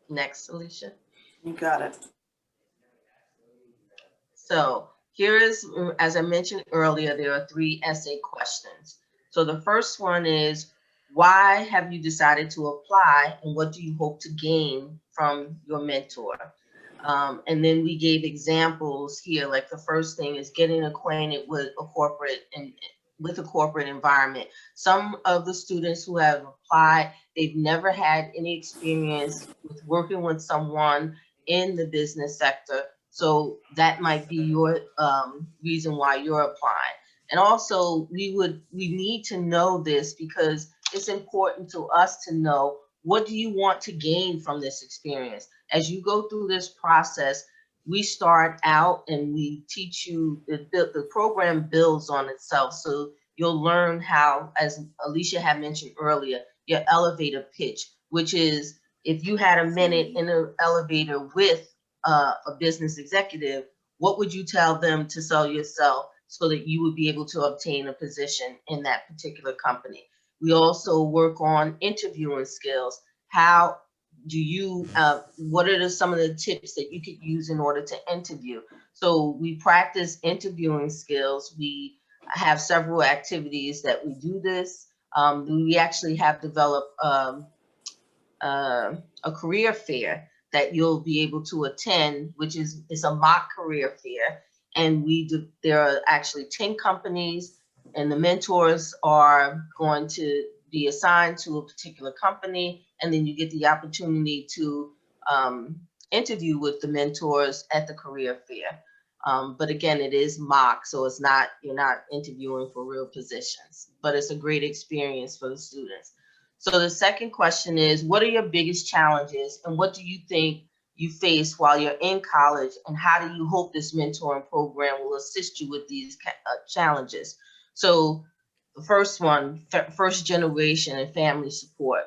Next, Alicia. You got it. So here is, as I mentioned earlier, there are 3 essay questions. So the first one is, why have you decided to apply, and what do you hope to gain from your mentor? And then we gave examples here, like the first thing is getting acquainted with a corporate environment. Some of the students who have applied, they've never had any experience with working with someone in the business sector. So that might be your reason why you're applying. And also we need to know this, because it's important to us to know, what do you want to gain from this experience? As you go through this process, we start out and we teach you, the program builds on itself. So you'll learn how, as Alicia had mentioned earlier, your elevator pitch, which is, if you had a minute in an elevator with a business executive, what would you tell them to sell yourself so that you would be able to obtain a position in that particular company? We also work on interviewing skills. How do you, what are some of the tips that you could use in order to interview? So we practice interviewing skills. We have several activities that we do this. We actually have developed a career fair that you'll be able to attend, which is a mock career fair. And there are actually 10 companies, and the mentors are going to be assigned to a particular company, and then you get the opportunity to interview with the mentors at the career fair. But again, it is mock, so you're not interviewing for real positions, but it's a great experience for the students. So the second question is, what are your biggest challenges, and what do you think you face while you're in college, and how do you hope this mentoring program will assist you with these challenges? So the first one, first generation and family support.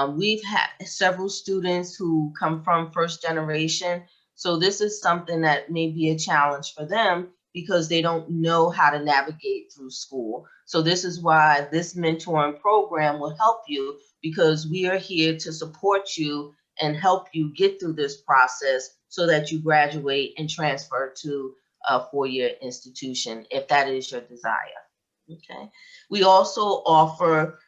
We've had several students who come from first generation. So this is something that may be a challenge for them, because they don't know how to navigate through school. So this is why this mentoring program will help you, because we are here to support you and help you get through this process so that you graduate and transfer to a four-year institution, if that is your desire. Okay. We also offer,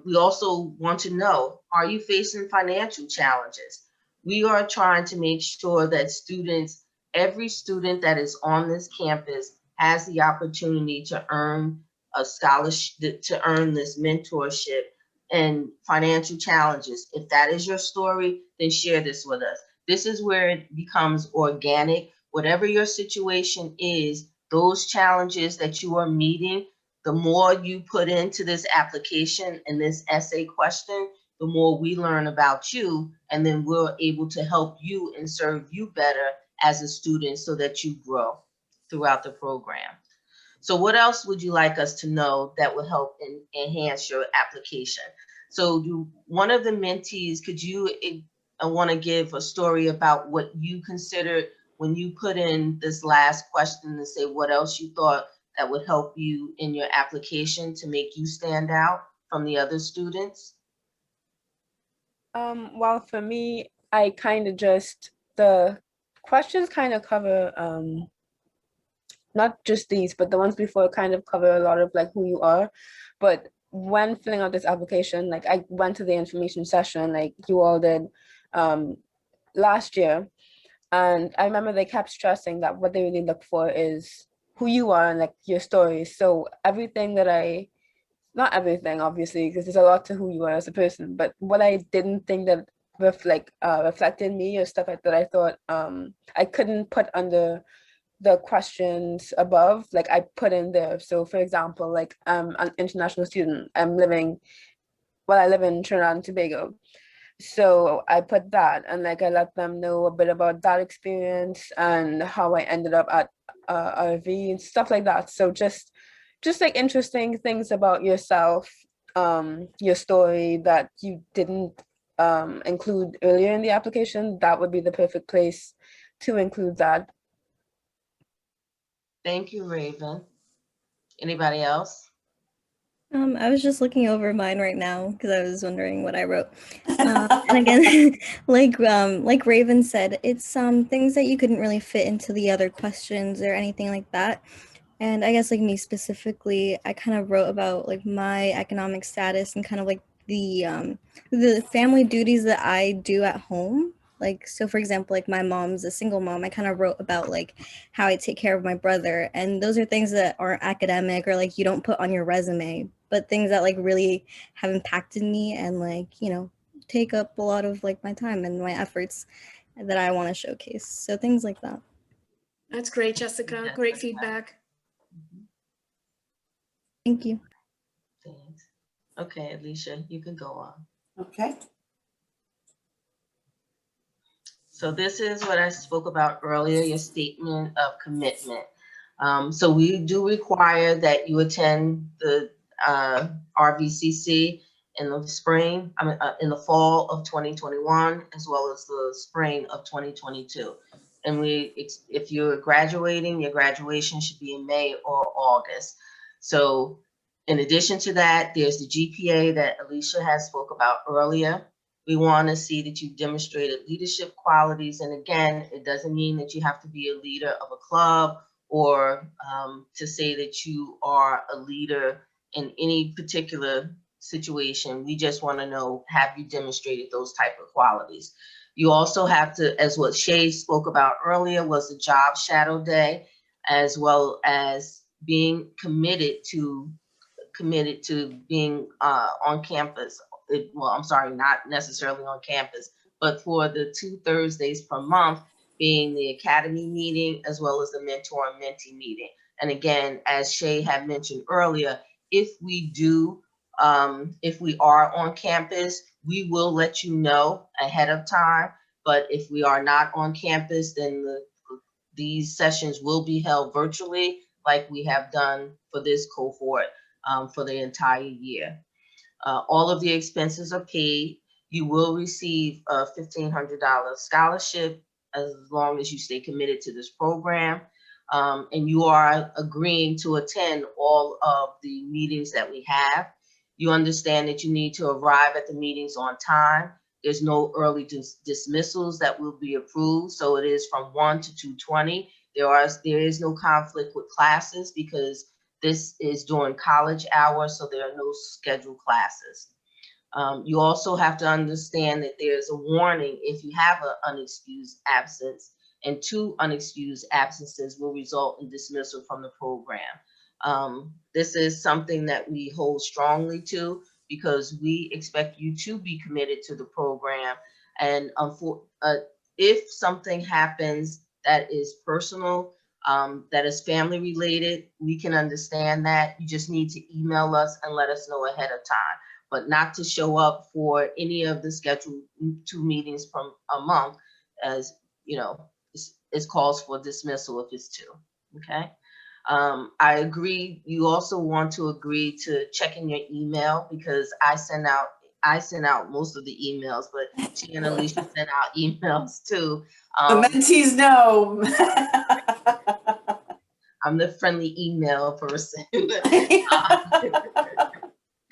we also want to know, are you facing financial challenges? We are trying to make sure that students every student that is on this campus has the opportunity to earn a scholarship, to earn this mentorship and financial challenges. If that is your story, then share this with us. This is where it becomes organic. Whatever your situation is, those challenges that you are meeting, the more you put into this application and this essay question, the more we learn about you, and then we're able to help you and serve you better as a student so that you grow throughout the program. So what else would you like us to know that will help enhance your application? So one of the mentees, could you want to give a story about what you considered when you put in this last question to say what else you thought that would help you in your application to make you stand out from the other students? Well, for me, I kind of just, the questions kind of cover, not just these, but the ones before kind of cover a lot of like who you are. But when filling out this application, like I went to the information session like you all did last year. And I remember they kept stressing that what they really look for is who you are and like your story. So everything that not everything obviously, because there's a lot to who you are as a person, but what I didn't think that reflected me or stuff like that I thought I couldn't put under the questions above, like I put in there. So for example, like I'm an international student, I live in Trinidad and Tobago. So I put that, and like I let them know a bit about that experience and how I ended up at RV and stuff like that. So just like interesting things about yourself, your story that you didn't include earlier in the application. That would be the perfect place to include that. Thank you, Raven. Anybody else? I was just looking over mine right now because I was wondering what I wrote. And again, like Raven said, it's things that you couldn't really fit into the other questions or anything like that. And I guess like me specifically, I kind of wrote about like my economic status and kind of like the family duties that I do at home. Like, so for example, like my mom's a single mom. I kind of wrote about like how I take care of my brother. And those are things that aren't academic or like you don't put on your resume, but things that like really have impacted me and like, you know, take up a lot of like my time and my efforts that I want to showcase. So things like that. That's great, Jessica. Great feedback. Thank you. Thanks. Okay, Alicia, you can go on. Okay. So this is what I spoke about earlier, your statement of commitment. So we do require that you attend the RVCC in the spring, in the fall of 2021, as well as the spring of 2022. And if you're graduating, your graduation should be in May or August. So in addition to that, there's the GPA that Alicia has spoke about earlier. We want to see that you've demonstrated leadership qualities. And again, it doesn't mean that you have to be a leader of a club or to say that you are a leader in any particular situation. We just want to know, have you demonstrated those type of qualities? You also have to, as what Shay spoke about earlier, was the job shadow day, as well as being committed to being on campus. Well, I'm sorry, not necessarily on campus, but for the 2 Thursdays per month being the academy meeting as well as the mentor and mentee meeting. And again, as Shay had mentioned earlier, if we are on campus, we will let you know ahead of time. But if we are not on campus, then these sessions will be held virtually like we have done for this cohort for the entire year. All of the expenses are paid. You will receive a $1,500 scholarship as long as you stay committed to this program. And you are agreeing to attend all of the meetings that we have. You understand that you need to arrive at the meetings on time. There's no early dismissals that will be approved. So it is from 1 to 2:20. There is no conflict with classes because this is during college hours, so there are no scheduled classes. You also have to understand that there's a warning if you have an unexcused absence, and 2 unexcused absences will result in dismissal from the program. This is something that we hold strongly to because we expect you to be committed to the program. And if something happens that is personal, that is family related, we can understand that. You just need to email us and let us know ahead of time, but not to show up for any of the scheduled 2 meetings from a month, as you know, it calls for dismissal if it's 2. Okay. I agree. You also want to agree to checking your email because I send out most of the emails, but she and Alicia send out emails too. The mentees know. I'm the friendly email person.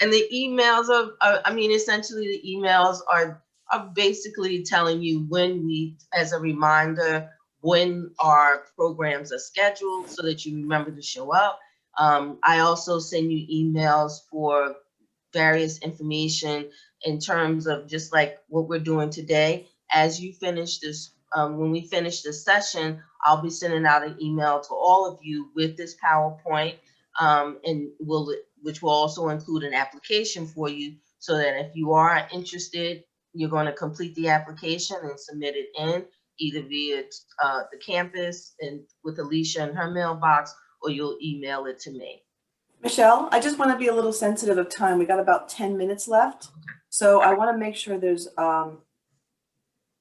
And the emails essentially the emails are basically telling you when as a reminder, when our programs are scheduled so that you remember to show up. I also send you emails for various information in terms of just like what we're doing today. As you finish this, when we finish this session, I'll be sending out an email to all of you with this PowerPoint, which will also include an application for you so that if you are interested, you're going to complete the application and submit it in either via the campus and with Alicia in her mailbox, or you'll email it to me. Michelle, I just want to be a little sensitive of time. We got about 10 minutes left. So I want to make sure there's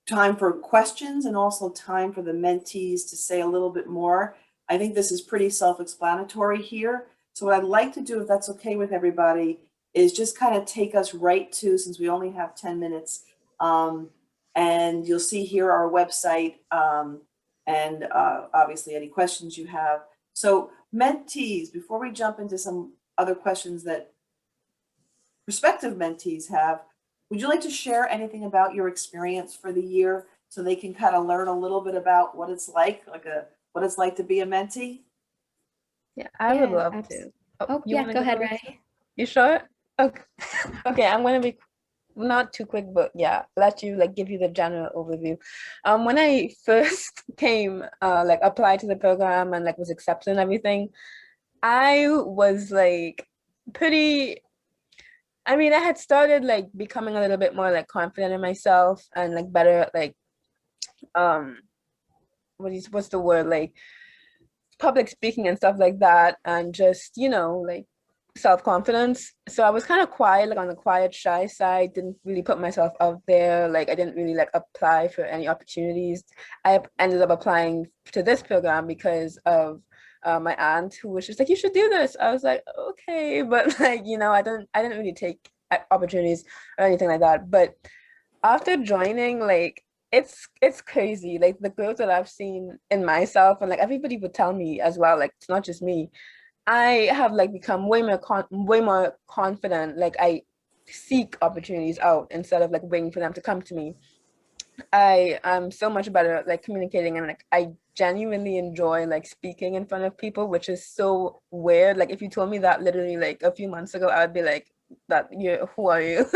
time for questions and also time for the mentees to say a little bit more. I think this is pretty self-explanatory here. So what I'd like to do, if that's okay with everybody, is just kind of take us right to, since we only have 10 minutes, and you'll see here our website and obviously any questions you have. So mentees, before we jump into some other questions that prospective mentees have, would you like to share anything about your experience for the year so they can kind of learn a little bit about what it's like what it's like to be a mentee? Yeah, I would love to. Oh, yeah, go ahead, Ray. You sure? Okay. Okay, I'm going to be not too quick, but yeah, let you give you the general overview. When I first came, applied to the program and was accepted and everything, I was pretty, I had started becoming a little bit more confident in myself and better at what's the word, public speaking and stuff like that, and just self-confidence. So I was kind of quiet, on the quiet, shy side, didn't really put myself out there. I didn't really apply for any opportunities. I ended up applying to this program because of my aunt, who was just you should do this. I was like, okay, but I didn't really take opportunities or anything like that. But after joining, it's crazy, the growth that I've seen in myself, and everybody would tell me as well, it's not just me. I have become way more confident. I seek opportunities out instead of waiting for them to come to me. I am so much better at communicating, and I genuinely enjoy speaking in front of people, which is so weird. If you told me that literally a few months ago, I would be like, who are you?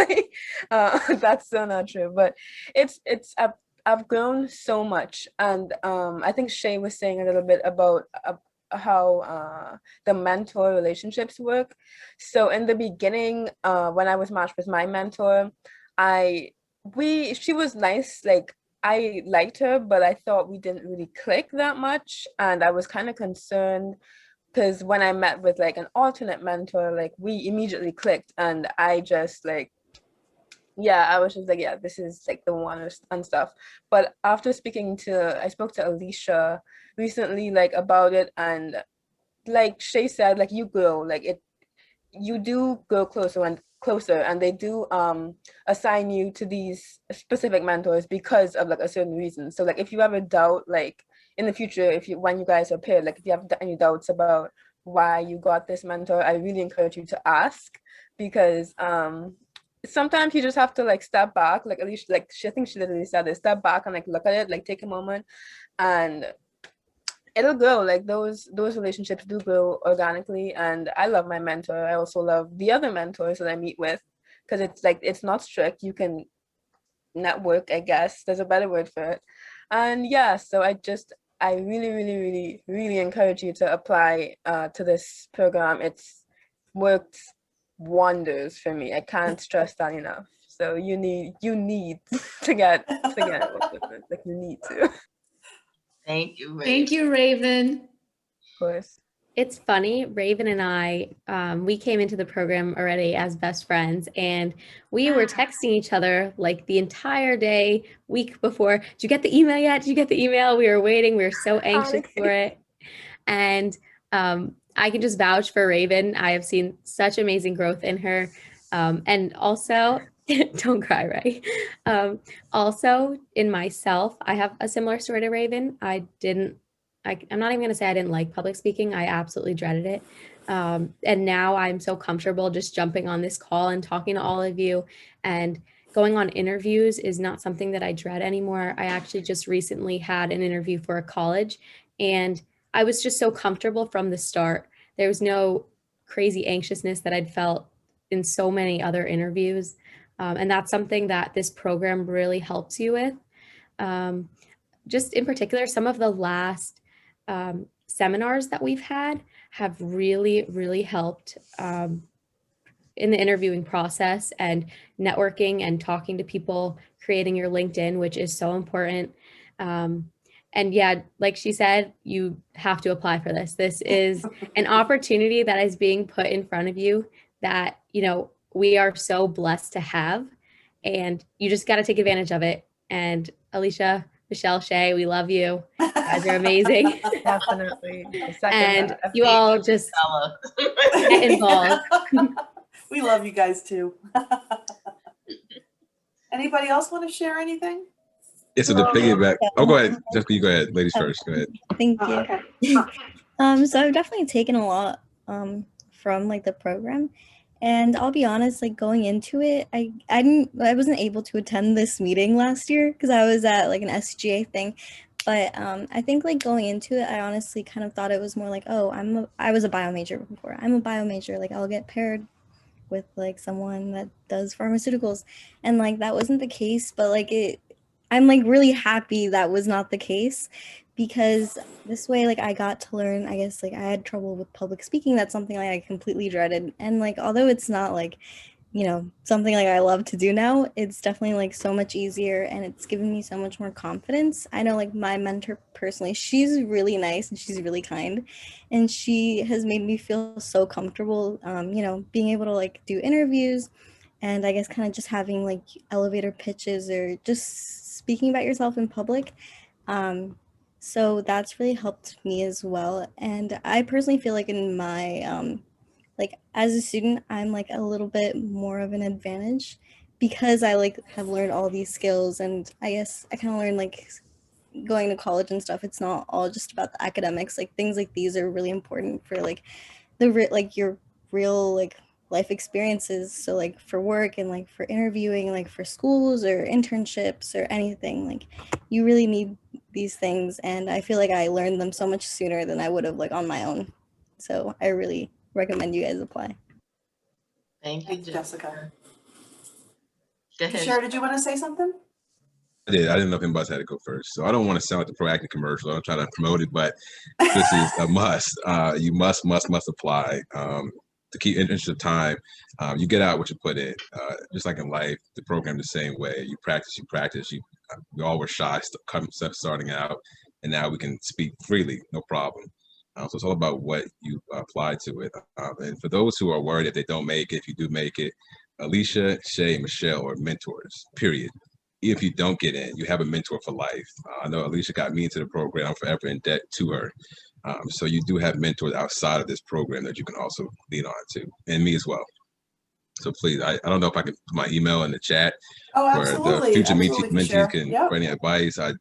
That's so not true. But I've grown so much, and I think Shay was saying a little bit about how the mentor relationships work. So in the beginning, when I was matched with my mentor, she was nice. I liked her, but I thought we didn't really click that much, and I was kind of concerned because when I met with an alternate mentor, we immediately clicked, and I just yeah, I was just yeah, this is the one and stuff. But after I spoke to Alicia recently about it, and Shay said, you grow, you do go closer and closer, and they do assign you to these specific mentors because of a certain reason. So if you have a doubt in the future, when you guys are paired, if you have any doubts about why you got this mentor, I really encourage you to ask, because sometimes you just have to step back, at least I think she literally said this, step back and look at it, take a moment, and it'll grow. Those relationships do grow organically. And I love my mentor. I also love the other mentors that I meet with, because it's not strict. You can network, I guess there's a better word for it. And yeah, so I really encourage you to apply to this program. It's worked wonders for me. I can't stress that enough. So you need to get involved with it. Like, you need to. Thank you. Thank you, Raven. Of course. It's funny, Raven and I, we came into the program already as best friends, and we were texting each other like the entire day, week before. Did you get the email yet? Did you get the email? We were waiting. We were so anxious for it. And I can just vouch for Raven. I have seen such amazing growth in her. And also, don't cry, Ray. Also, in myself, I have a similar story to Raven. I'm not even going to say I didn't like public speaking. I absolutely dreaded it. And now I'm so comfortable just jumping on this call and talking to all of you. And going on interviews is not something that I dread anymore. I actually just recently had an interview for a college, and I was just so comfortable from the start. There was no crazy anxiousness that I'd felt in so many other interviews. And that's something that this program really helps you with. Just in particular, some of the last seminars that we've had have really helped in the interviewing process and networking and talking to people, creating your LinkedIn, which is so important. And yeah, like she said, you have to apply for this. This is an opportunity that is being put in front of you that, you know, we are so blessed to have, and you just got to take advantage of it. And Alicia, Michelle, Shay, we love you. You guys are amazing. Definitely. And you all just get involved. We love you guys too. Anybody else want to share anything? Yeah, so to piggyback, go ahead. Jessica, you go ahead. Ladies first, go ahead. Thank you. Okay. So I've definitely taken a lot from like the program, and I'll be honest, like going into it, I wasn't able to attend this meeting last year because I was at like an SGA thing. But I think like going into it, I honestly kind of thought it was more like, oh, I was a bio major before. I'm a bio major, like I'll get paired with like someone that does pharmaceuticals, and like that wasn't the case. But like I'm like really happy that was not the case, because this way like I got to learn. I guess like I had trouble with public speaking. That's something like I completely dreaded, and like although it's not like, you know, something like I love to do now, it's definitely like so much easier, and it's given me so much more confidence. I know like my mentor personally, she's really nice and she's really kind, and she has made me feel so comfortable, you know, being able to like do interviews, and I guess kind of just having like elevator pitches or just speaking about yourself in public. So that's really helped me as well. And I personally feel like in my like as a student, I'm like a little bit more of an advantage because I like have learned all these skills, and I guess I kind of learned like going to college and stuff. It's not all just about the academics. Like things like these are really important for like like your real like life experiences. So like for work and like for interviewing, like for schools or internships or anything, like you really need these things. And I feel like I learned them so much sooner than I would have like on my own. So I really recommend you guys apply. Thank you, Jessica. Go ahead. Kishore, did you want to say something? I did. I didn't know if anybody had to go first. So I don't want to sound like the Proactive commercial. I'm trying to promote it, but this is a must. You must apply. To keep interest of time, you get out what you put in. Just like in life, the program the same way. You practice. We all were shy starting out, and now we can speak freely, no problem. So it's all about what you apply to it. And for those who are worried if they don't make it, if you do make it, Alicia, Shay, Michelle are mentors, period. If you don't get in, you have a mentor for life. I know Alicia got me into the program. I'm forever in debt to her. So you do have mentors outside of this program that you can also lean on to, and me as well. So please, I don't know if I can put my email in the chat where the future mentees can, for any advice, I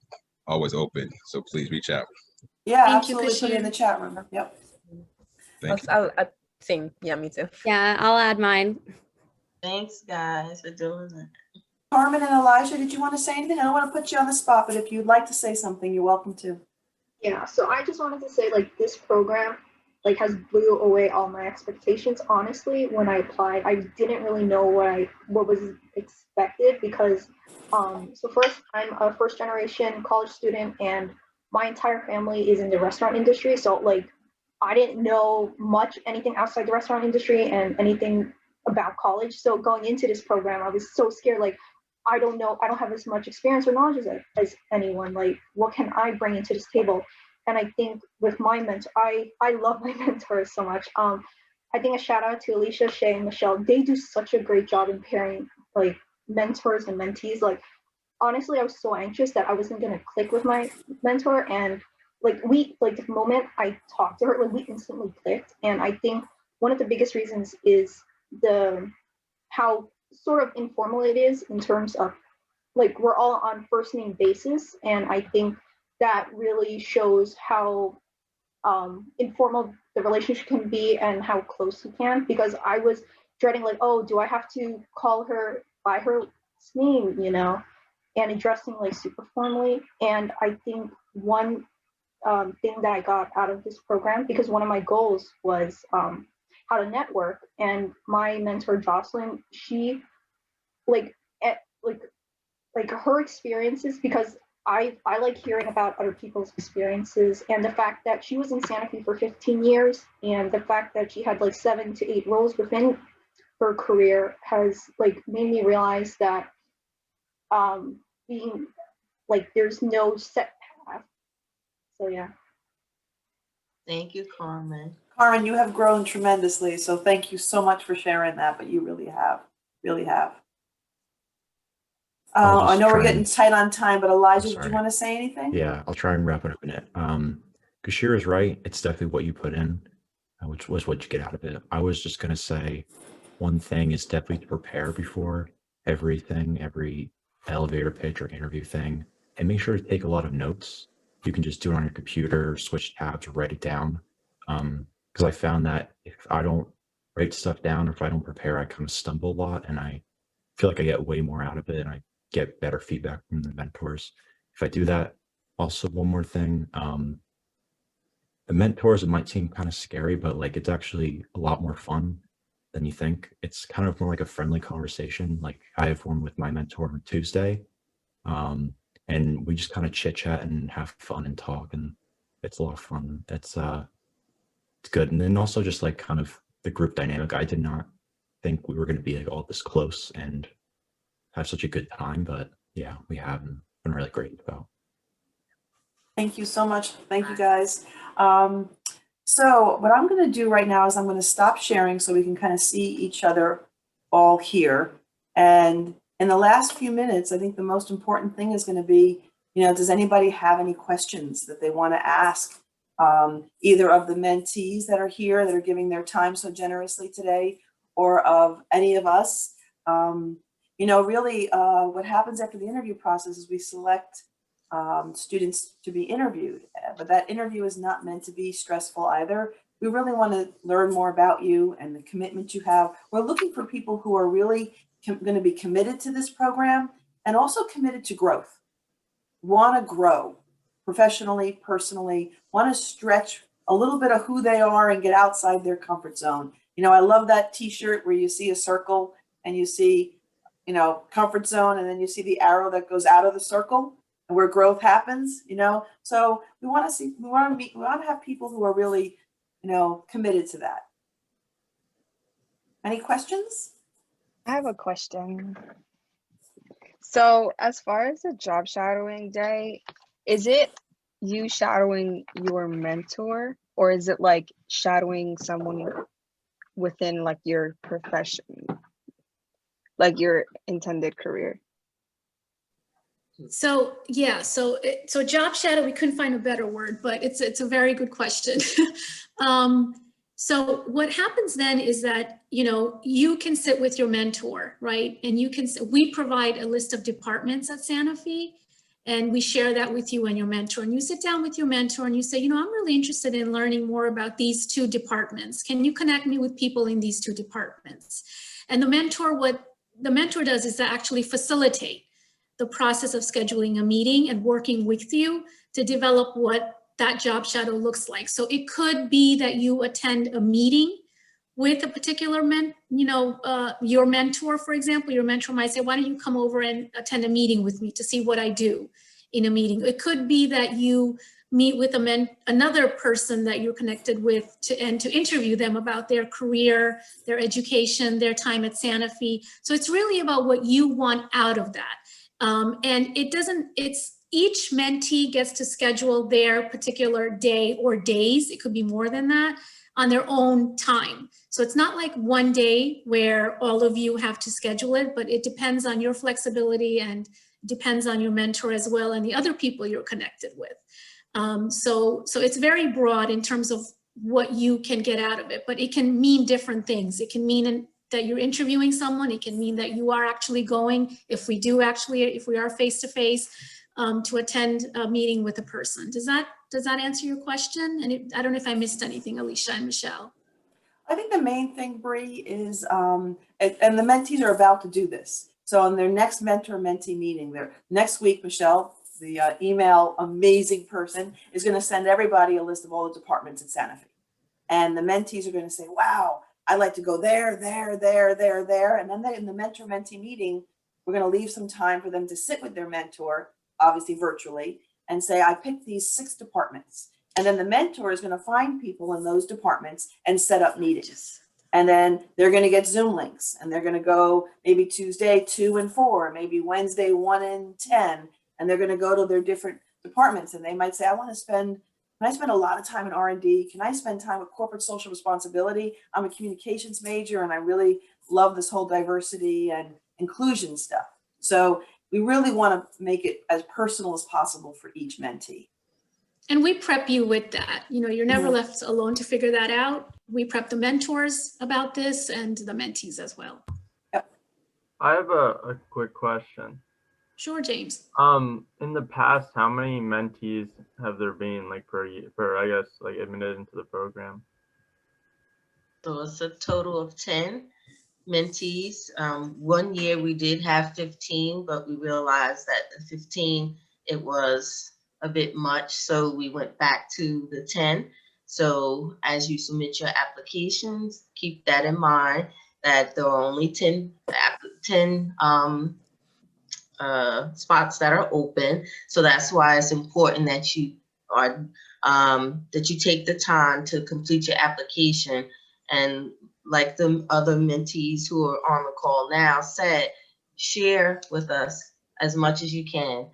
always open. So please reach out. Yeah, absolutely. Put it in the chat room. Yep. I'll sing. Yeah, me too. Yeah, I'll add mine. Thanks, guys, for doing that. Carmen and Elijah, did you want to say anything? I don't want to put you on the spot, but if you'd like to say something, you're welcome to. Yeah, so I just wanted to say, like, this program like has blew away all my expectations. Honestly, when I applied, I didn't really know what was expected because so first, I'm a first generation college student and my entire family is in the restaurant industry. So like I didn't know anything outside the restaurant industry and anything about college. So going into this program, I was so scared, like I don't have as much experience or knowledge as anyone. Like, what can I bring into this table? And I think with my mentor, I love my mentors so much. I think a shout out to Alicia, Shay, and Michelle. They do such a great job in pairing like mentors and mentees. Like, honestly, I was so anxious that I wasn't gonna click with my mentor, and the moment I talked to her, like we instantly clicked. And I think one of the biggest reasons is how sort of informal it is in terms of like we're all on first name basis, and I think that really shows how informal the relationship can be and how close you can. Because I was dreading like, oh, do I have to call her by her name, and addressing like super formally. And I think one thing that I got out of this program, because one of my goals was how to network, and my mentor Jocelyn, she like her experiences, because I like hearing about other people's experiences, and the fact that she was in Sanofi for 15 years and the fact that she had like 7 to 8 roles within her career has like made me realize that being like there's no set path. So yeah. Thank you, Carmen. Carmen, you have grown tremendously, so thank you so much for sharing that, but you really have. I know we're getting tight on time, but Elijah, did you want to say anything? Yeah, I'll try and wrap it up in it. Kashir is right. It's definitely what you put in, which was what you get out of it. I was just going to say one thing is definitely to prepare before everything, every elevator pitch or interview thing, and make sure to take a lot of notes. You can just do it on your computer, switch tabs, or write it down. Because I found that if I don't write stuff down, or if I don't prepare, I kind of stumble a lot, and I feel like I get way more out of it, and I get better feedback from the mentors if I do that. Also, one more thing, the mentors, it might seem kind of scary, but like it's actually a lot more fun than you think. It's kind of more like a friendly conversation. Like I have one with my mentor on Tuesday, and we just kind of chit chat and have fun and talk, and it's a lot of fun. It's good. And then also just like kind of the group dynamic. I did not think we were going to be like all this close and have such a good time, but yeah, we have been really great about. Thank you so much. Thank you guys. So what I'm going to do right now is I'm going to stop sharing so we can kind of see each other all here. And in the last few minutes, I think the most important thing is going to be, does anybody have any questions that they want to ask either of the mentees that are here that are giving their time so generously today, or of any of us? Really what happens after the interview process is we select students to be interviewed, but that interview is not meant to be stressful either. We really want to learn more about you and the commitment you have. We're looking for people who are really going to be committed to this program and also committed to growth, want to grow professionally, personally, want to stretch a little bit of who they are and get outside their comfort zone. I love that t-shirt where you see a circle and you see comfort zone, and then you see the arrow that goes out of the circle and where growth happens, so we want to have people who are really, committed to that. Any questions? I have a question. So as far as the job shadowing day, is it you shadowing your mentor, or is it like shadowing someone within like your profession, like your intended career? So yeah, so job shadow, we couldn't find a better word, but it's a very good question. So what happens then is that, you can sit with your mentor, right? And we provide a list of departments at Sanofi, and we share that with you and your mentor. And you sit down with your mentor and you say, I'm really interested in learning more about these 2 departments. Can you connect me with people in these 2 departments? And what the mentor does is to actually facilitate the process of scheduling a meeting and working with you to develop what that job shadow looks like. So it could be that you attend a meeting with a particular your mentor, for example. Your mentor might say, why don't you come over and attend a meeting with me to see what I do in a meeting. It could be that you meet with another person that you're connected with to interview them about their career, their education, their time at Sanofi. So it's really about what you want out of that. And each mentee gets to schedule their particular day or days. It could be more than that, on their own time. So it's not like one day where all of you have to schedule it, but it depends on your flexibility and depends on your mentor as well and the other people you're connected with. So it's very broad in terms of what you can get out of it, but it can mean different things. It can mean that you're interviewing someone. It can mean that you are actually going, if we are face-to-face, to attend a meeting with a person. Does that answer your question? And I don't know if I missed anything, Alicia and Michelle. I think the main thing, Bree, is, and the mentees are about to do this. So on their next mentor-mentee meeting, next week, Michelle, the email amazing person, is going to send everybody a list of all the departments at Sanofi. And the mentees are going to say, wow, I'd like to go there, there, there, there, there. And then in the mentor-mentee meeting, we're going to leave some time for them to sit with their mentor, obviously virtually, and say, I picked these 6 departments. And then the mentor is going to find people in those departments and set up meetings. And then they're going to get Zoom links, and they're going to go maybe Tuesday 2 and 4, maybe Wednesday 1 and 10, and they're going to go to their different departments. And they might say, can I spend a lot of time in R&D? Can I spend time with corporate social responsibility? I'm a communications major, and I really love this whole diversity and inclusion stuff. So we really want to make it as personal as possible for each mentee. And we prep you with that. You're never left alone to figure that out. We prep the mentors about this and the mentees as well. Yep. I have a quick question. Sure, James. In the past, how many mentees have there been, like per I guess, like admitted into the program? So it's a total of 10 mentees. One year we did have 15, but we realized that the 15, it was a bit much, so we went back to the 10. So as you submit your applications, keep that in mind, that there are only 10 spots that are open. So that's why it's important that you take the time to complete your application. And like the other mentees who are on the call now said, share with us as much as you can.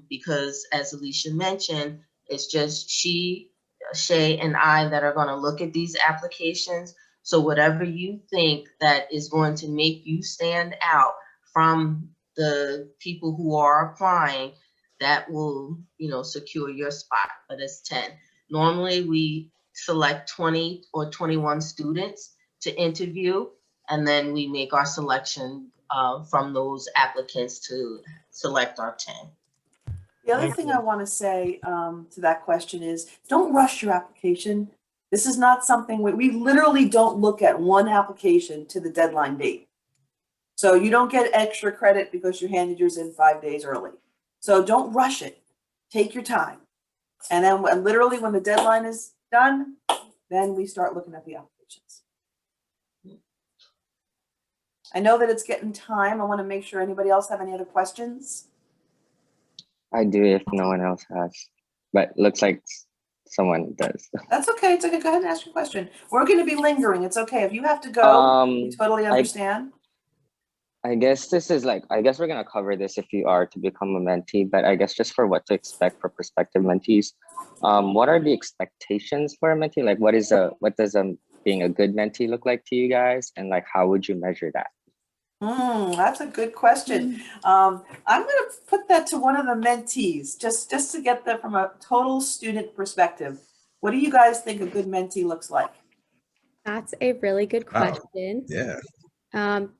Because as Alicia mentioned, it's just Shay, and I that are going to look at these applications. So whatever you think that is going to make you stand out from the people who are applying, that will, secure your spot. But it's 10. Normally we select 20 or 21 students to interview, and then we make our selection from those applicants to select our 10. The other thing I want to say to that question is, don't rush your application. This is not something we literally don't look at one application to the deadline date. So you don't get extra credit because you handed yours in 5 days early. So don't rush it. Take your time. And then literally when the deadline is done, then we start looking at the applications. I know that it's getting time. I want to make sure anybody else have any other questions? I do if no one else has, but looks like someone does. That's okay. It's okay. Go ahead and ask your question. We're going to be lingering. It's okay. If you have to go, we totally understand. I guess this is I guess we're going to cover this if you are to become a mentee, but I guess just for what to expect for prospective mentees. What are the expectations for a mentee? Like what does being a good mentee look like to you guys? And how would you measure that? That's a good question. I'm going to put that to one of the mentees, just to get that from a total student perspective. What do you guys think a good mentee looks like? That's a really good question. Yeah.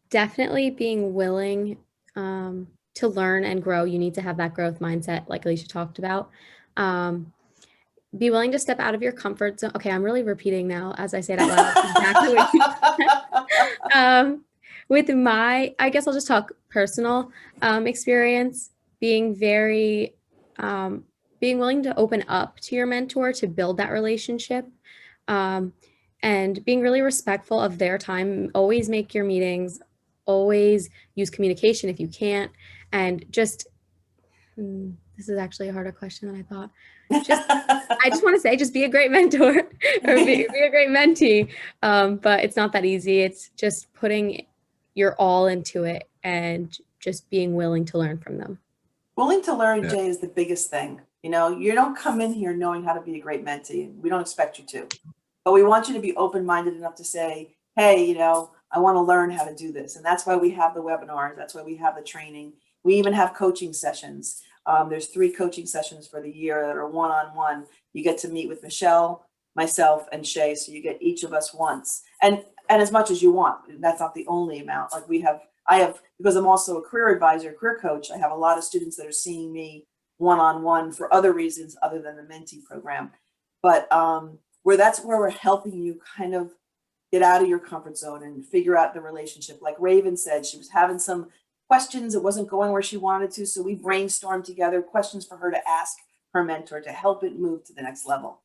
Definitely being willing to learn and grow. You need to have that growth mindset, like Alicia talked about. Be willing to step out of your comfort zone. Okay, I'm really repeating now as I say it out loud. Exactly what you said. With I guess I'll just talk personal experience, being very being willing to open up to your mentor to build that relationship, and being really respectful of their time. Always make your meetings, always use communication if you can't, and just, this is actually a harder question than I thought. I just want to say, just be a great mentor or be a great mentee. But it's not that easy. It's just putting your all into it and just being willing to learn from them. Willing to learn, Jay, is the biggest thing. You know, you don't come in here knowing how to be a great mentee. We don't expect you to, but we want you to be open-minded enough to say, hey, you know, I want to learn how to do this. And that's why we have the webinars. That's why we have the training. We even have coaching sessions. There's 3 coaching sessions for the year that are one-on-one. You get to meet with Michelle, myself, and Shay. So you get each of us once, and as much as you want. That's not the only amount. Like I have, because I'm also a career advisor, career coach, I have a lot of students that are seeing me one-on-one for other reasons other than the Mentee program. But that's where we're helping you kind of get out of your comfort zone and figure out the relationship. Like Raven said, she was having some questions. It wasn't going where she wanted to. So we brainstormed together questions for her to ask her mentor to help it move to the next level.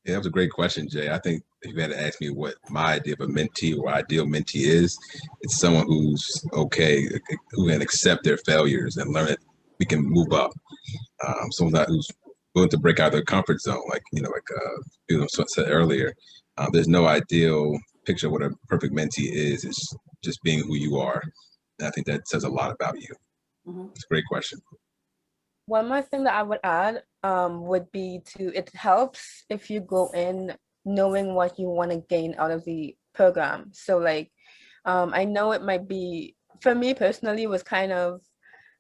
Yeah, that was a great question, Jay. I think if you had to ask me what my idea of a mentee or ideal mentee is, it's someone who's okay, who can accept their failures and learn it. We can move up. Someone who's willing to break out of their comfort zone, like said earlier. There's no ideal picture of what a perfect mentee is. It's just being who you are. And I think that says a lot about you. It's a great question. One more thing that I would add would be it helps if you go in knowing what you want to gain out of the program. So like, I know it might be, for me personally, was kind of,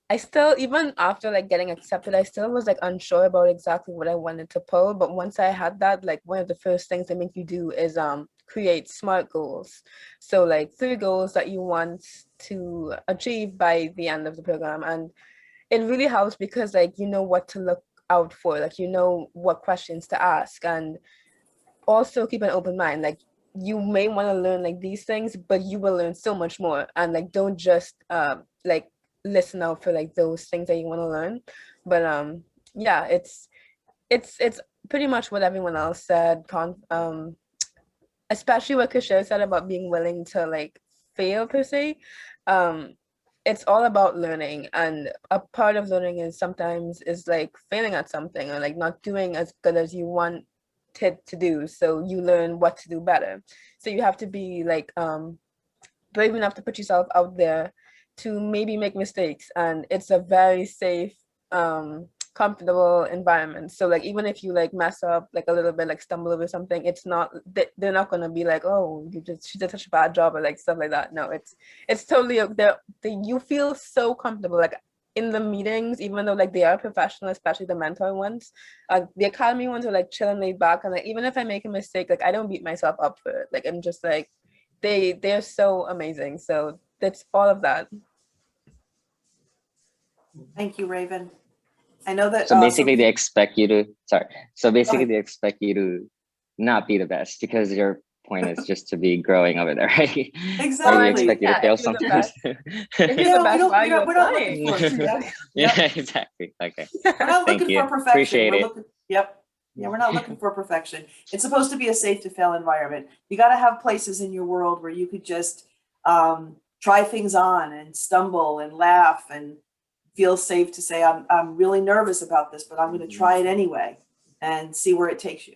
I still, even after like getting accepted, I still was like unsure about exactly what I wanted to pull. But once I had that, like one of the first things they make you do is create SMART goals. So like 3 goals that you want to achieve by the end of the program. And it really helps because like, you know what to look out for, like, you know what questions to ask, and also keep an open mind. Like you may want to learn like these things, but you will learn so much more. And like, don't just like listen out for like those things that you want to learn. But yeah, it's pretty much what everyone else said, especially what Kishore said about being willing to like fail per se. It's all about learning, and a part of learning is sometimes is like failing at something or like not doing as good as you want it to do, so you learn what to do better. So you have to be like brave enough to put yourself out there to maybe make mistakes, and it's a very safe comfortable environment. So like, even if you like mess up like a little bit, like stumble over something, it's not, they're not going to be like, oh, she did such a bad job or like stuff like that. No, it's totally, you feel so comfortable like in the meetings, even though like they are professional, especially the mentor ones. The academy ones are like chill and laid back, and like even if I make a mistake, like I don't beat myself up for it. Like I'm just like, they're so amazing. So that's all of that. Thank you, Raven. I know that. So basically, they expect you to. Sorry. So basically, they expect you to not be the best because your point is just to be growing over there, right? Exactly. Or they expect you to fail sometimes. We're not looking for it. Yeah, exactly. Okay. We're not looking for perfection. Appreciate it. Yep. Yeah, we're not looking for perfection. It's supposed to be a safe to fail environment. You got to have places in your world where you could just try things on and stumble and laugh and feel safe to say, I'm really nervous about this, but I'm going to try it anyway and see where it takes you.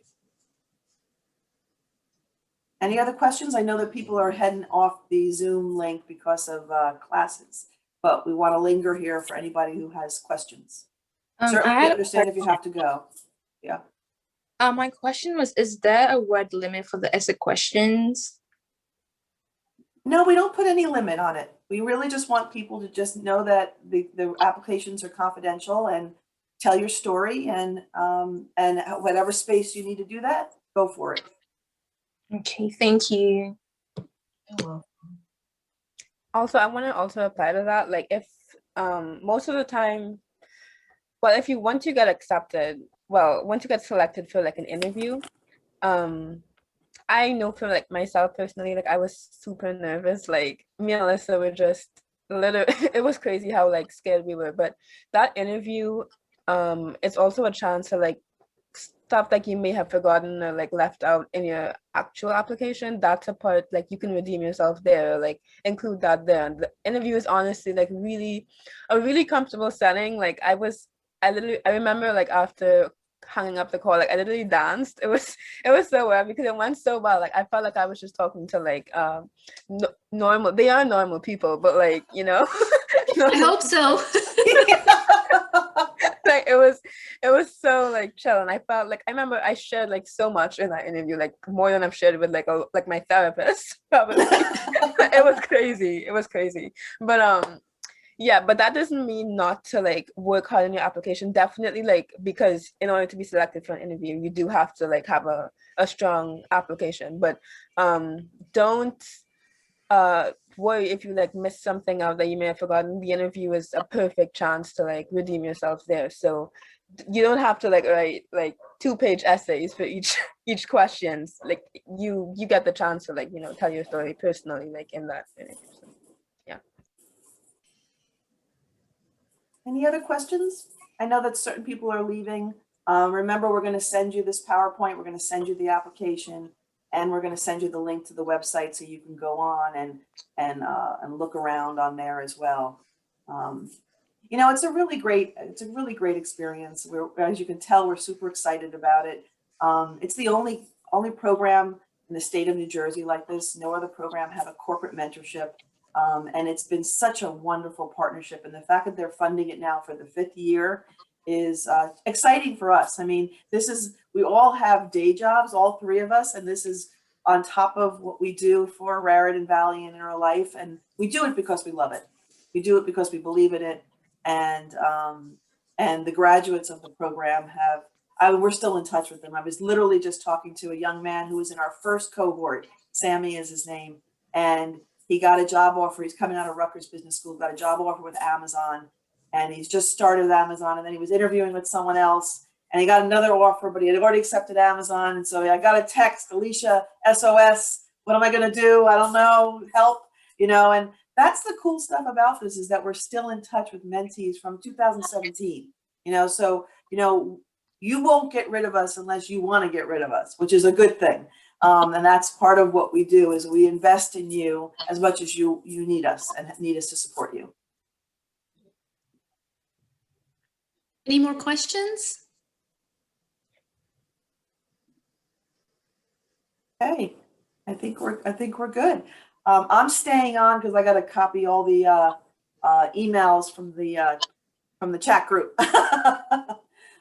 Any other questions? I know that people are heading off the Zoom link because of classes, but we want to linger here for anybody who has questions. Certainly understand if you have to go. Yeah. My question was, is there a word limit for the essay questions? No, we don't put any limit on it. We really just want people to just know that the applications are confidential and tell your story, and whatever space you need to do that, go for it. Okay, thank you. Also, I want to also apply to that. Like if most of the time, well, if you want to get accepted, well, once you get selected for like an interview, I know for like myself personally, like I was super nervous. Like me and Alyssa were just literally, it was crazy how like scared we were. But that interview it's also a chance to like stuff like you may have forgotten or like left out in your actual application. That's a part like you can redeem yourself there, like include that there. And the interview is honestly like a really comfortable setting. Like I remember like after hanging up the call, like I literally danced. It was so weird because it went so well. Like I felt like I was just talking to like normal. They are normal people, but like, you know. I hope so. Like it was so like chill, and I felt like I remember I shared like so much in that interview, like more than I've shared with like my therapist probably. It was crazy. But yeah, but that doesn't mean not to like work hard in your application. Definitely, like, because in order to be selected for an interview, you do have to like have a strong application. But don't worry if you like miss something out that you may have forgotten. The interview is a perfect chance to like redeem yourself there. So you don't have to like write like 2-page essays for each questions. Like you get the chance to like, you know, tell your story personally, like in that interview. So, yeah. Any other questions? I know that certain people are leaving. Remember, we're going to send you this PowerPoint. We're going to send you the application, and we're going to send you the link to the website so you can go on and look around on there as well. You know, it's a really great experience. As you can tell, we're super excited about it. It's the only program in the state of New Jersey like this. No other program had a corporate mentorship. And it's been such a wonderful partnership. And the fact that they're funding it now for the 5th year is exciting for us. I mean, we all have day jobs, all 3 of us, and this is on top of what we do for Raritan Valley and in our life. And we do it because we love it. We do it because we believe in it. And the graduates of the program we're still in touch with them. I was literally just talking to a young man who was in our first cohort. Sammy is his name. And he got a job offer. He's coming out of Rutgers Business School, got a job offer with Amazon, and he's just started with Amazon. And then he was interviewing with someone else, and he got another offer, but he had already accepted Amazon. And so I got a text, Alicia, SOS, what am I going to do? I don't know, help, you know. And that's the cool stuff about this, is that we're still in touch with mentees from 2017, you know. So, you know, you won't get rid of us unless you want to get rid of us, which is a good thing. And that's part of what we do, is we invest in you as much as you need us and need us to support you. Any more questions? Okay, I think we're good. I'm staying on because I got to copy all the emails from the chat group.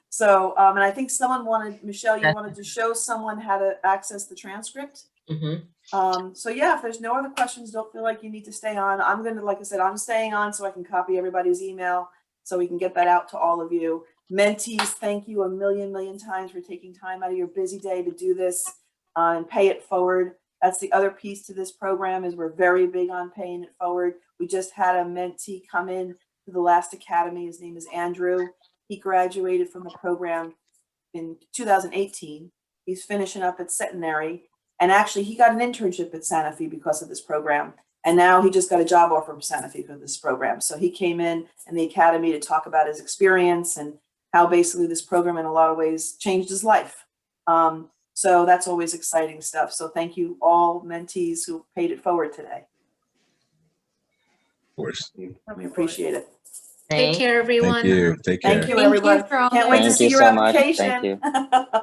So, and I think someone wanted, Michelle, you wanted to show someone how to access the transcript. Mm-hmm. So yeah, if there's no other questions, don't feel like you need to stay on. I'm going to, like I said, I'm staying on so I can copy everybody's email so we can get that out to all of you. Mentees, thank you a million times for taking time out of your busy day to do this and pay it forward. That's the other piece to this program, is we're very big on paying it forward. We just had a mentee come in to the last academy. His name is Andrew. He graduated from the program in 2018. He's finishing up at Centenary. And actually, he got an internship at Sanofi because of this program. And now he just got a job offer from Sanofi for this program. So he came in the academy to talk about his experience and how basically this program in a lot of ways changed his life. So that's always exciting stuff. So thank you all mentees who paid it forward today. Of course. We appreciate it. Take care, everyone. Thank you. Take care. Thank you, everyone. Thank you for all Can't wait to Thank see you your so much. application. Thank you.